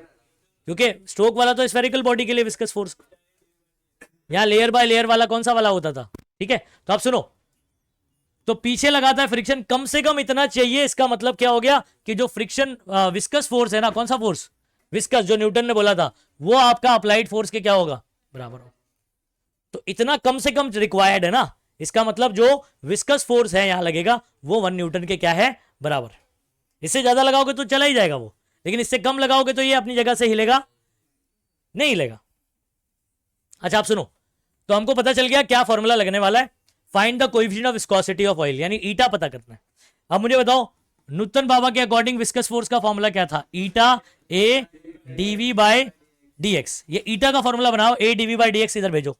S1: क्योंकि स्टोक वाला तो स्फेरिकल बॉडी के लिए विस्कस फोर्स, यहां लेयर बाय लेयर वाला कौन सा वाला होता था? ठीक है, तो आप सुनो, तो पीछे लगाता है फ्रिक्शन कम से कम इतना चाहिए। इसका मतलब क्या हो गया कि जो फ्रिक्शन विस्कस फोर्स है ना, कौन सा फोर्स? विस्कस, जो न्यूटन ने बोला था, वो आपका अप्लाइड फोर्स के क्या होगा? बराबर होगा। तो इतना कम से कम रिक्वायर्ड है ना, इसका मतलब जो विस्कस फोर्स है यहां लगेगा वो 1 न्यूटन के क्या है? बराबर। इससे ज्यादा लगाओगे तो चला ही जाएगा वो, लेकिन इससे कम लगाओगे तो ये अपनी जगह से हिलेगा नहीं हिलेगा। अच्छा आप सुनो, तो हमको पता चल गया क्या फॉर्मूला लगने वाला है। Find the coefficient of viscosity of oil, यानी ईटा पता करना है। अब मुझे बताओ, न्यूटन बाबा के अकॉर्डिंग विस्कस फोर्स का फॉर्मूला क्या था? ईटा ए डीवी बाय डीएक्स। ये ईटा का फॉर्मूला बनाओ, ए डीवी बाय डीएक्स इधर भेजो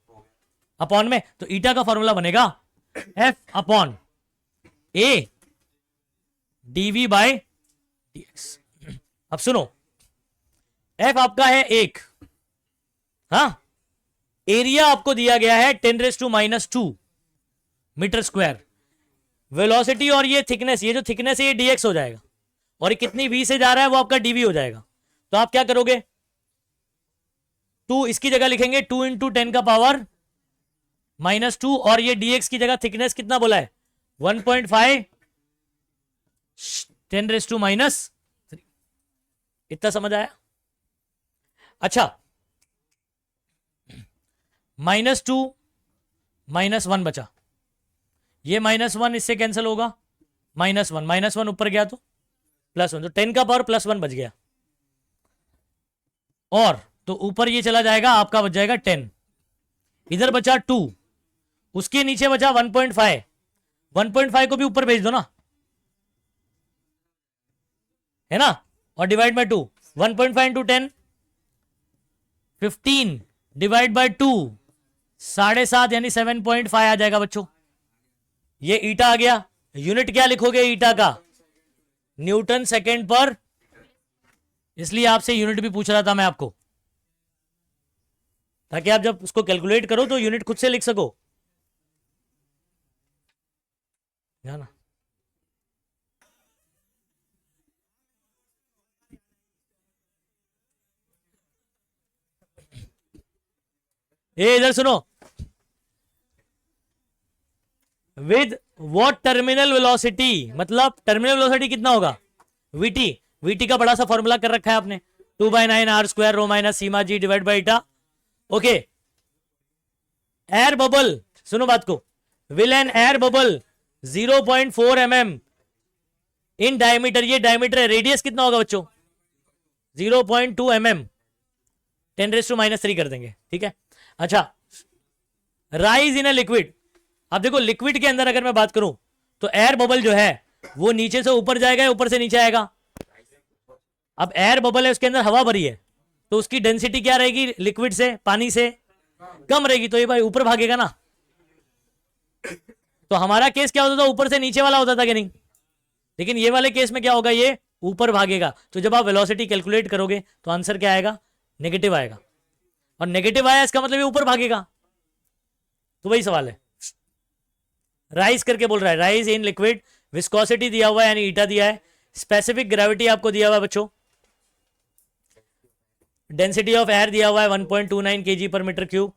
S1: अपॉन में, तो ईटा का फॉर्मूला बनेगा एफ अपॉन ए डीवी बाय डीएक्स। अब सुनो, एफ आपका है 1, हाँ, एरिया आपको दिया गया है 10⁻² मीटर स्क्वायर, वेलोसिटी और ये थिकनेस, ये जो थिकनेस है ये dx हो जाएगा, और ये कितनी v से जा रहा है वो आपका dv हो जाएगा। तो आप क्या करोगे? 2 इसकी जगह लिखेंगे 2 इंटू 10 का पावर -2, और ये dx की जगह थिकनेस कितना बोला है? 1.5 10⁻⁻3। इतना समझ आया? अच्छा, -2 -1 बचा, ये -1 इससे कैंसिल होगा, -1 ऊपर गया तो +1, तो 10 का पावर +1 बच गया, और तो ऊपर ये चला जाएगा, आपका बच जाएगा 10, इधर बचा 2, उसके नीचे बचा 1.5, 1.5 को भी ऊपर भेज दो ना, है ना, और divide by 2, 1.5 into 10 15 divide by 2 7.5 यानी 7.5 आ जाएगा बच्चों। ये ईटा आ गया। यूनिट क्या लिखोगे ईटा का? न्यूटन सेकेंड पर, इसलिए आपसे यूनिट भी पूछ रहा था मैं आपको। ताकि आप जब उसको कैलकुलेट करो तो यूनिट खुद से लिख सको। है ना? ये इधर सुनो, विद व्हाट टर्मिनल वेलोसिटी, मतलब टर्मिनल वेलोसिटी कितना होगा, वीटी। वीटी का बड़ा सा फॉर्मूला कर रखा है आपने, 2/9 r² rho minus sigma g divide by eta. Okay, air bubble, सुनो बात को, will an air bubble 0.4 mm in diameter, ये डायमीटर है, रेडियस कितना होगा बच्चों 0.2 mm, 10⁻³ कर देंगे, ठीक है। अच्छा, राइज इन अ लिक्विड, अब देखो लिक्विड के अंदर अगर मैं बात करूं तो एयर बबल जो है वो नीचे से ऊपर जाएगा या ऊपर से नीचे आएगा। अब एयर बबल है, उसके अंदर हवा भरी है, तो उसकी डेंसिटी क्या रहेगी लिक्विड से, पानी से कम रहेगी, तो ये भाई ऊपर भागेगा ना। तो हमारा केस क्या होता था, ऊपर से नीचे वाला होता था कि नहीं, लेकिन ये वाले केस में क्या होगा, ये ऊपर भागेगा। तो जब आप वेलोसिटी कैलकुलेट करोगे तो आंसर क्या आएगा, नेगेटिव आएगा, और नेगेटिव आया इसका मतलब ये ऊपर भागेगा। तो वही सवाल है, राइज करके बोल रहा है, राइज इन लिक्विड, विस्कोसिटी दिया हुआ है यानी ईटा दिया है, स्पेसिफिक ग्रेविटी आपको दिया हुआ है बच्चों, डेंसिटी ऑफ एयर दिया हुआ है 1.29 kg/m³,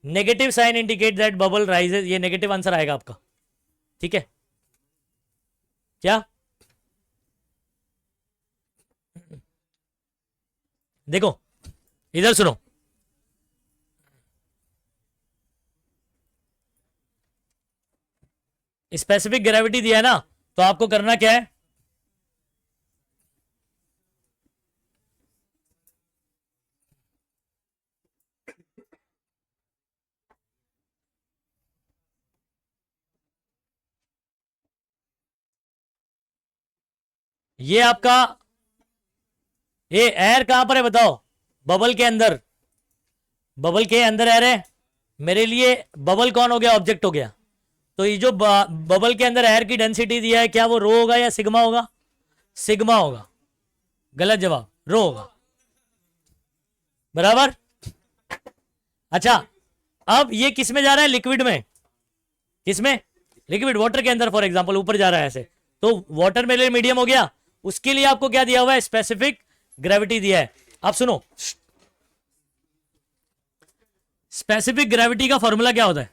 S1: negative sign indicate that bubble rises, ये नेगेटिव आंसर आएगा आपका, ठीक है। क्या देखो इधर सुनो, स्पेसिफिक ग्रेविटी दिया है ना, तो आपको करना क्या है, ये आपका, ये एयर कहां पर है बताओ, बबल के अंदर, बबल के अंदर एयर है, मेरे लिए बबल कौन हो गया, ऑब्जेक्ट हो गया। तो ये जो बबल के अंदर एयर की डेंसिटी दिया है, क्या वो रो होगा या सिग्मा होगा, सिग्मा होगा, गलत जवाब, रो होगा, बराबर। अच्छा, अब ये किस में जा रहा है, लिक्विड में, किसमें, लिक्विड, वाटर के अंदर फॉर एग्जांपल ऊपर जा रहा है ऐसे, तो वाटर मेरे लिए मीडियम हो गया, उसके लिए आपको क्या दिया हुआ है, स्पेसिफिक ग्रेविटी दिया है। अब सुनो, स्पेसिफिक ग्रेविटी का फॉर्मूला क्या होता है,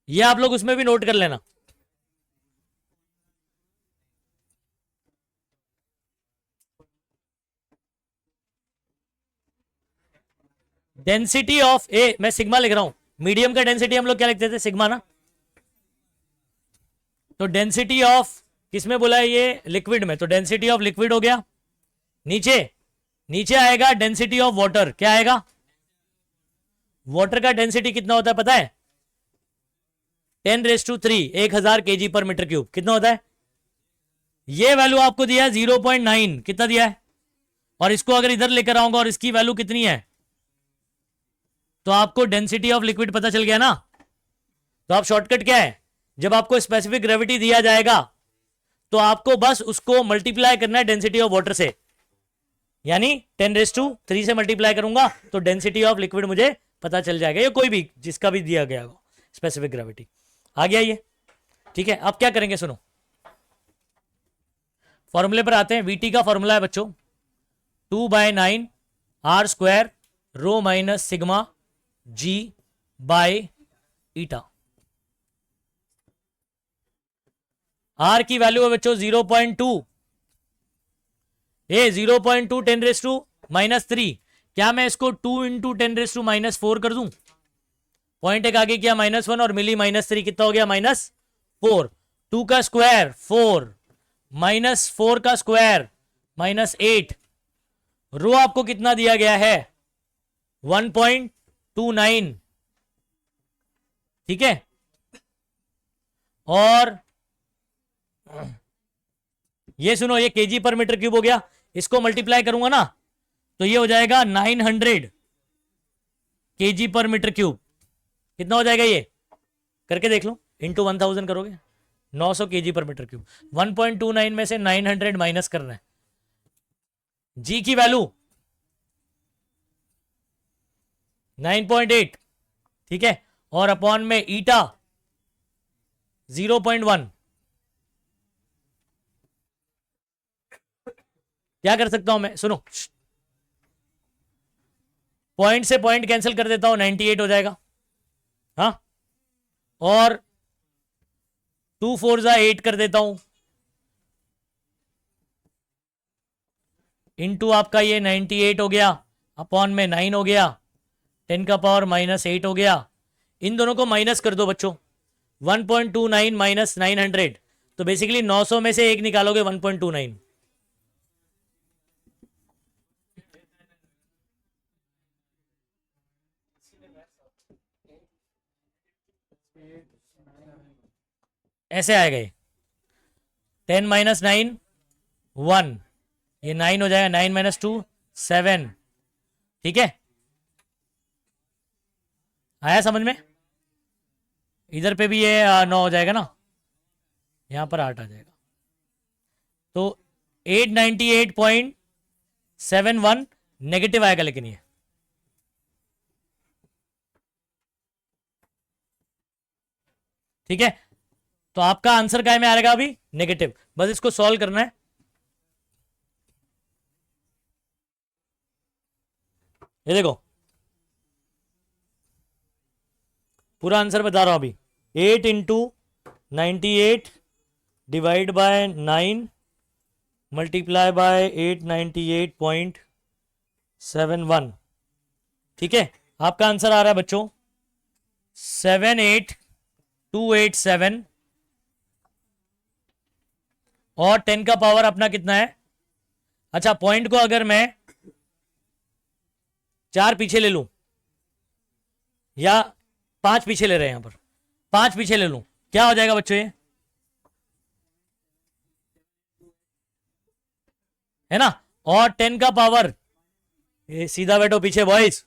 S1: ये आप लोग उसमें भी नोट कर लेना, डेंसिटी ऑफ ए, मैं सिग्मा लिख रहा हूं, मीडियम का डेंसिटी हम लोग क्या लिखते थे, सिग्मा ना। तो डेंसिटी ऑफ किसमें बोला है, ये लिक्विड में, तो डेंसिटी ऑफ लिक्विड हो गया, नीचे नीचे आएगा डेंसिटी ऑफ वाटर, क्या आएगा, वाटर का डेंसिटी कितना होता है पता है, 10⁻³ 1000 kg/m³, कितना होता है, ये वैल्यू आपको दिया है 0.9, कितना दिया है, और इसको अगर इधर लेकर आऊंगा और इसकी वैल्यू कितनी है, तो आपको डेंसिटी ऑफ लिक्विड पता चल गया ना। तो आप शॉर्टकट क्या है, जब आपको स्पेसिफिक ग्रेविटी दिया जाएगा तो आपको बस उसको मल्टीप्लाई करना है डेंसिटी ऑफ वाटर से, यानी 10⁻³ से मल्टीप्लाई करूंगा तो डेंसिटी ऑफ लिक्विड मुझे पता चल जाएगा, ये कोई भी जिसका भी दिया गया हो स्पेसिफिक ग्रेविटी, आ गया ये, ठीक है। अब क्या करेंगे सुनो, फॉर्मूले पर आते हैं, वीटी का फॉर्मूला है बच्चों 2/9 r² rho minus sigma g by eta. R की वैल्यू है बच्चों 0.2, ये 0.2 10⁻⁻3, क्या मैं इसको 2 × 10⁻⁻4 कर दूं, पॉइंट एक आगे किया -1 और मिली -3, कितना हो गया -4, 2 का स्क्वायर 4, -4 का स्क्वायर -8, रो आपको कितना दिया गया है 1.29, ठीक है। और ये सुनो, ये kg/m³ हो गया, इसको मल्टीप्लाई करूंगा ना तो ये हो जाएगा 900 kg/m³, कितना हो जाएगा ये करके देख लो, इंटू 1000 करोगे 900 kg/m³, 1.29 में से 900 माइनस करना है, जी की वैल्यू 9.8, ठीक है, और अपॉन में ईटा 0.1। क्या कर सकता हूं मैं, सुनो, पॉइंट से पॉइंट कैंसिल कर देता हूं, 98 हो जाएगा। हाँ, और 2 4 जा 8 कर देता हूं, इनटू आपका ये 98 हो गया, अपॉन में 9 हो गया, 10 का पावर -8 हो गया। इन दोनों को माइनस कर दो बच्चों, 1.29 माइनस 900, तो बेसिकली 900 में से एक निकालोगे 1.29। ऐसे आएगा ये 10 माइनस 9 1, ये 9 हो जाएगा, 9 माइनस 2 7, ठीक है, आया समझ में। इधर पे भी ये 9 हो जाएगा ना, यहां पर 8 आ जाएगा, तो 898.71 नेगेटिव आएगा, लेकिन ये ठीक है। तो आपका आंसर काय में आएगा अभी, नेगेटिव। बस इसको सॉल्व करना है। ये देखो पूरा आंसर बता रहा हूं अभी, 8 into 98 divide by 9 multiply by 898.71, ठीक है। आपका आंसर आ रहा है बच्चों 78287, और 10 का पावर अपना कितना है। अच्छा, पॉइंट को अगर मैं 4 पीछे ले लूं, या 5 पीछे ले रहे हैं, यहां पर 5 पीछे ले लूं, क्या हो जाएगा बच्चों, ये है ना। और 10 का पावर, ये सीधा बैठो पीछे बॉयज,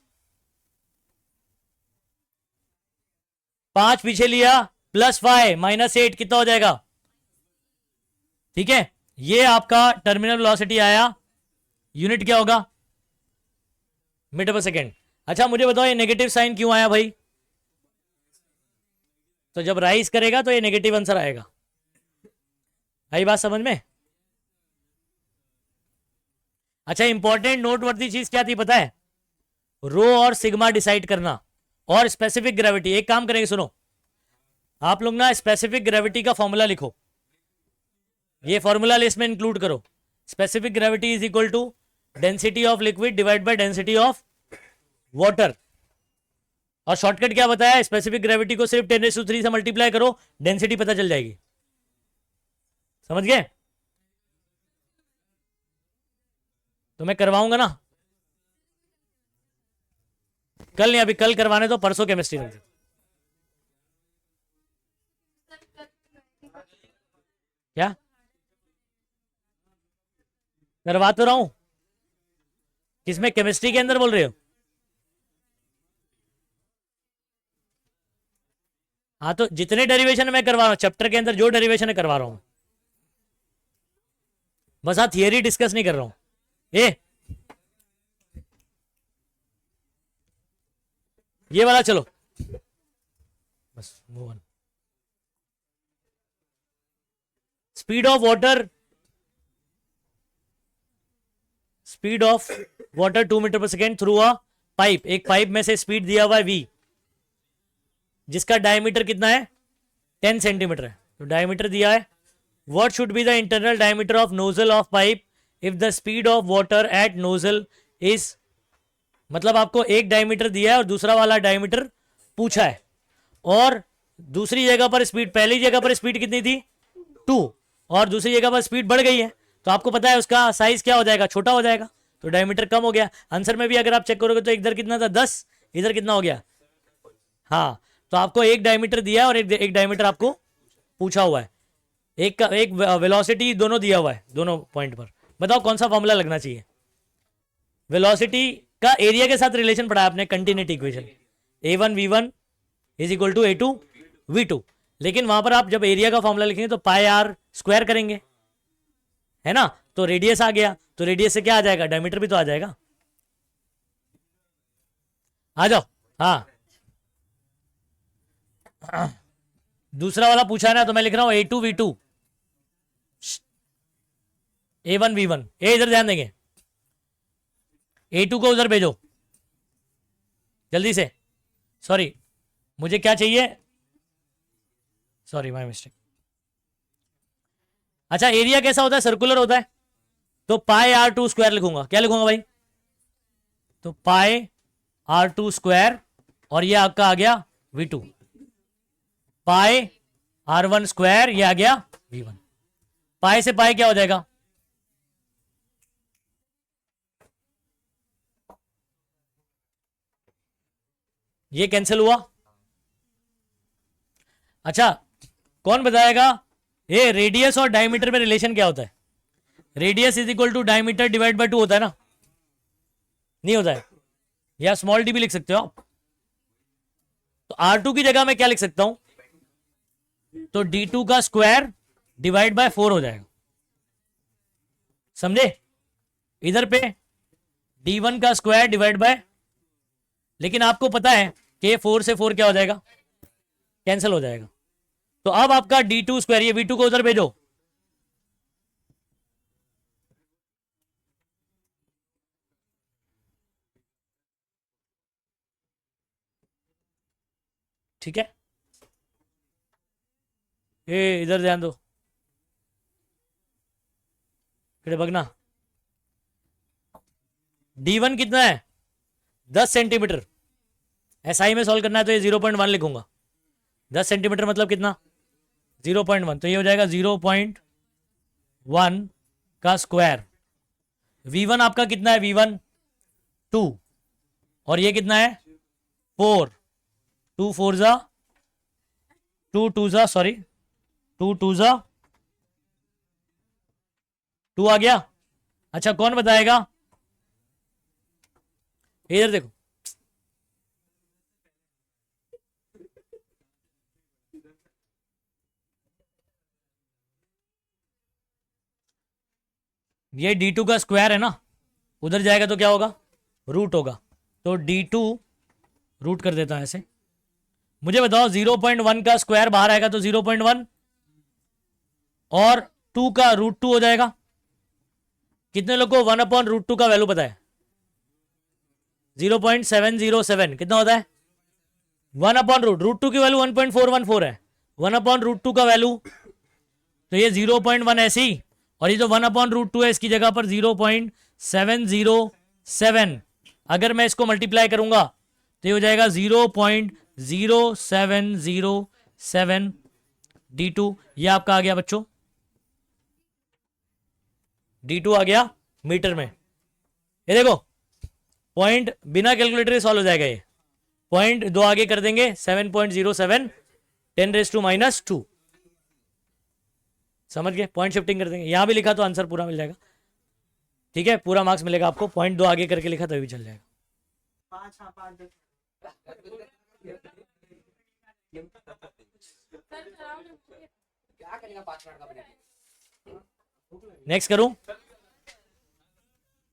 S1: 5 पीछे लिया, +5 -8 कितना हो जाएगा, ठीक है। ये आपका टर्मिनल वेलोसिटी आया, यूनिट क्या होगा, मीटर पर सेकेंड। अच्छा मुझे बताओ ये नेगेटिव साइन क्यों आया भाई, तो जब राइज करेगा तो ये नेगेटिव आंसर आएगा। आई बात समझ में। अच्छा, इंपॉर्टेंट नोटवर्दी चीज क्या थी पता है, रो और सिग्मा डिसाइड करना, और स्पेसिफिक ग्रेविटी। एक काम करेंगे, सुनो, आप लोग ना स्पेसिफिक ग्रेविटी का फॉर्मूला लिखो, ये फॉर्मूला लिस्ट में इंक्लूड करो। Specific gravity is equal to density of liquid divide by density of water. और शॉर्टकट क्या बताया, स्पेसिफिक ग्रेविटी को सिर्फ 10�3 से मल्टीप्लाई करो, डेंसिटी पता चल जाएगी। समझ गए। तो मैं करवाऊंगा ना, कल नहीं, अभी कल करवाने तो परसों केमिस्ट्री में। क्या करवा तो रहा हूं, किसमें, केमिस्ट्री के अंदर बोल रहे हो। हाँ, तो जितने डेरिवेशन मैं करवा रहा हूँ चैप्टर के अंदर, जो डेरिवेशन है करवा रहा हूं, बस हाँ थियरी डिस्कस नहीं कर रहा हूं। ये वाला चलो, बस move on. Speed of water, speed of water 2 metre per second through a pipe. एक पाइप में से स्पीड दिया हुआ है v, जिसका डायमीटर कितना है 10 सेंटीमीटर है, तो डायमीटर दिया है। What should be the internal diameter of nozzle of pipe if the speed of water at nozzle is, मतलब आपको एक डायमीटर दिया है और दूसरा वाला डायमीटर पूछा है, और दूसरी जगह पर स्पीड, पहली जगह पर स्पीड कितनी थी 2, और दूसरी जगह पर स्पीड बढ़ गई है, तो आपको पता है उसका साइज क्या हो जाएगा, छोटा हो जाएगा, तो डायमीटर कम हो गया। आंसर में भी अगर आप चेक करोगे तो इधर कितना था 10, इधर कितना हो गया। हाँ, तो आपको एक डायमीटर दिया है और एक डायमीटर आपको पूछा हुआ है, एक वेलोसिटी दोनों दिया हुआ है, दोनों पॉइंट पर। बताओ कौन सा फॉर्मूला लगना चाहिए। वेलोसिटी का एरिया के साथ रिलेशन पढ़ा आपने, continuity equation, a1 v1 is equal to a2 v2, लेकिन वहां पर आप जब एरिया का फॉर्मूला लिखेंगे तो पाई r स्क्वायर करेंगे, है ना, तो रेडियस आ गया, तो रेडियस से क्या आ जाएगा, डायमीटर भी तो आ जाएगा। आ जाओ। हाँ दूसरा वाला पूछा है ना, तो मैं लिख रहा हूं A2V2 A1V1। ए इधर ध्यान देंगे, A2 को उधर भेजो जल्दी से। सॉरी मुझे क्या चाहिए, सॉरी माय मिस्टेक। अच्छा एरिया कैसा होता है, सर्कुलर होता है, तो पाई R2 स्क्वायर लिखूंगा। क्या लिखूंगा भाई, तो पाई R2 स्क्वायर, और ये आपका आ गया V2, पाई R1 स्क्वायर, ये आ गया V1। पाई से पाई क्या हो जाएगा, ये कैंसिल हुआ। अच्छा कौन बताएगा ये रेडियस और डायमीटर में रिलेशन क्या होता है, radius is equal to diameter divide by 2 होता है ना, नहीं होता है, या स्मॉल डी भी लिख सकते हो आप। तो R2 की जगह मैं क्या लिख सकता हूं, तो D2 का स्क्वायर डिवाइड बाय 4 हो जाएगा, समझे। इधर पे D1 का स्क्वायर डिवाइड बाय, लेकिन आपको पता है कि 4 से 4 क्या हो जाएगा, कैंसिल हो जाएगा। तो अब आपका D2 स्क्वायर, ये V2 को उधर भेजो, ठीक है। ये इधर ध्यान दो, फिर भगना। D1 कितना है, 10 सेंटीमीटर। SI में सॉल्व करना है तो ये 0.1 लिखूंगा, 10 सेंटीमीटर मतलब कितना, 0.1, तो ये हो जाएगा 0.1 का स्क्वायर। V1 आपका कितना है, V1 2, और ये कितना है 4, 2 4 जा 2 2 जा, सॉरी 2 2 जा 2 आ गया। अच्छा कौन बताएगा, इधर देखो, ये D2 का स्क्वायर है ना, उधर जाएगा तो क्या होगा, रूट होगा, तो D2 रूट कर देता है ऐसे। मुझे बताओ 0.1 का स्क्वायर बाहर आएगा तो 0.1, और 2 का रूट 2 हो जाएगा। कितने लोग को 1/√2 का वैल्यू पता है, 0.707 कितना होता है, 1/√2 की वैल्यू 1.414 है, 1/√2 का वैल्यू, तो ये 0.1 ऐसे ही, और ये जो 1/√2 है इसकी जगह पर 0.707, अगर मैं इसको मल्टीप्लाई करूंगा तो ये हो जाएगा 0.0707 D2। ये आपका आ गया बच्चों, D2 आ गया मीटर में। ये देखो पॉइंट बिना कैलकुलेटर के सॉल्व हो जाएगा, ये पॉइंट 2 आगे कर देंगे 7.07 10⁻²। समझ गए, पॉइंट शिफ्टिंग कर देंगे, यहां भी लिखा तो आंसर पूरा मिल जाएगा, ठीक है, पूरा मार्क्स मिलेगा आपको। पॉइंट 2 आगे करके लिखा तभी चल जाएगा।
S2: 5 हाँ 5 क्या करेगा 5 मिनट का बनेगा।
S1: नेक्स्ट करूं,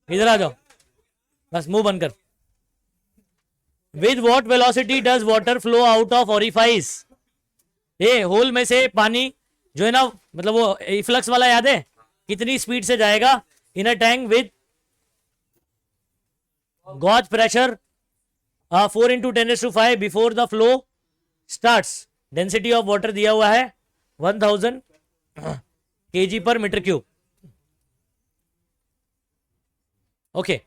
S1: इधर आ जाओ, बस मुंह बंद कर। With what velocity does water flow out of orifice, ये होल में से पानी जो है ना, मतलब वो इफ्लक्स वाला याद है, कितनी स्पीड से जाएगा in a tank with gauge pressure 4 × 10⁵ before the flow starts. Density of water दिया हुआ है 1000 kg/m³। ओके,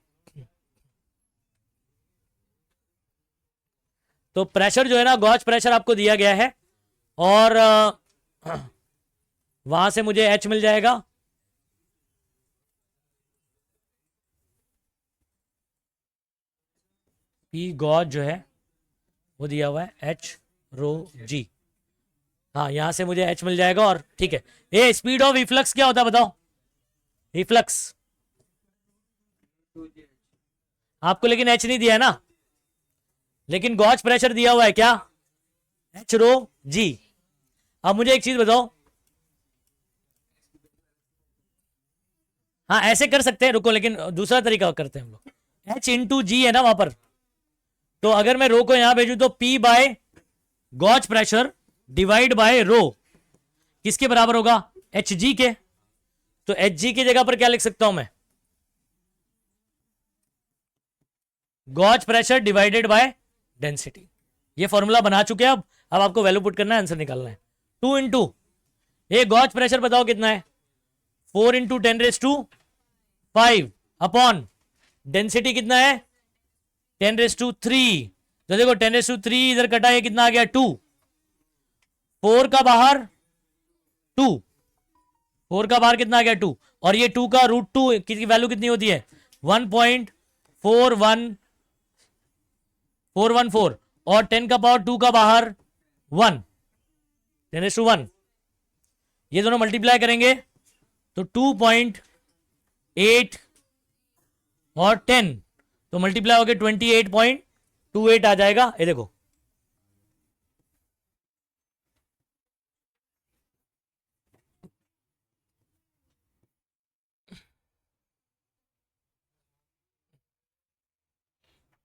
S1: तो प्रेशर जो है ना, गॉज प्रेशर आपको दिया गया है, और वहां से मुझे H मिल जाएगा, P गॉज जो है वो दिया हुआ है H⍴g, हाँ यहां से मुझे H मिल जाएगा। और ठीक है, ये स्पीड ऑफ इफ्लक्स क्या होता है बताओ, इफ्लक्स आपको लेकिन H नहीं दिया है ना, लेकिन गॉज प्रेशर दिया हुआ है क्या, H⍴g। अब मुझे एक चीज बताओ, हाँ ऐसे कर सकते हैं, रुको, लेकिन दूसरा तरीका करते हैं हम लोग। H इंटू जी है ना वहां पर, तो अगर मैं रो को यहां भेजूं तो P by gauge pressure divide by rho किसके बराबर होगा? एच जी के। तो एच जी की जगह पर क्या लिख सकता हूं मैं? Gauge pressure divided by density. ये फॉर्मूला बना चुके हैं। अब आपको वैल्यू पुट करना है, आंसर निकालना है। 2 इंटू ये गॉज प्रेशर बताओ कितना है? 4 इंटू 10⁵ अपॉन डेंसिटी कितना है? 10⁵। तो देखो 10⁵ इधर कटा, ये कितना आ गया? 2। 4 का बाहर 2, 4 का बाहर कितना आ गया? 2। और ये 2 का √2 की वैल्यू कितनी होती है? 1.414। और 10 का पावर 2 का बाहर 1, 10⁻1। ये दोनों मल्टीप्लाई करेंगे तो 2.8 और 10 तो मल्टीप्लाई हो गया 28.28 आ जाएगा। ये देखो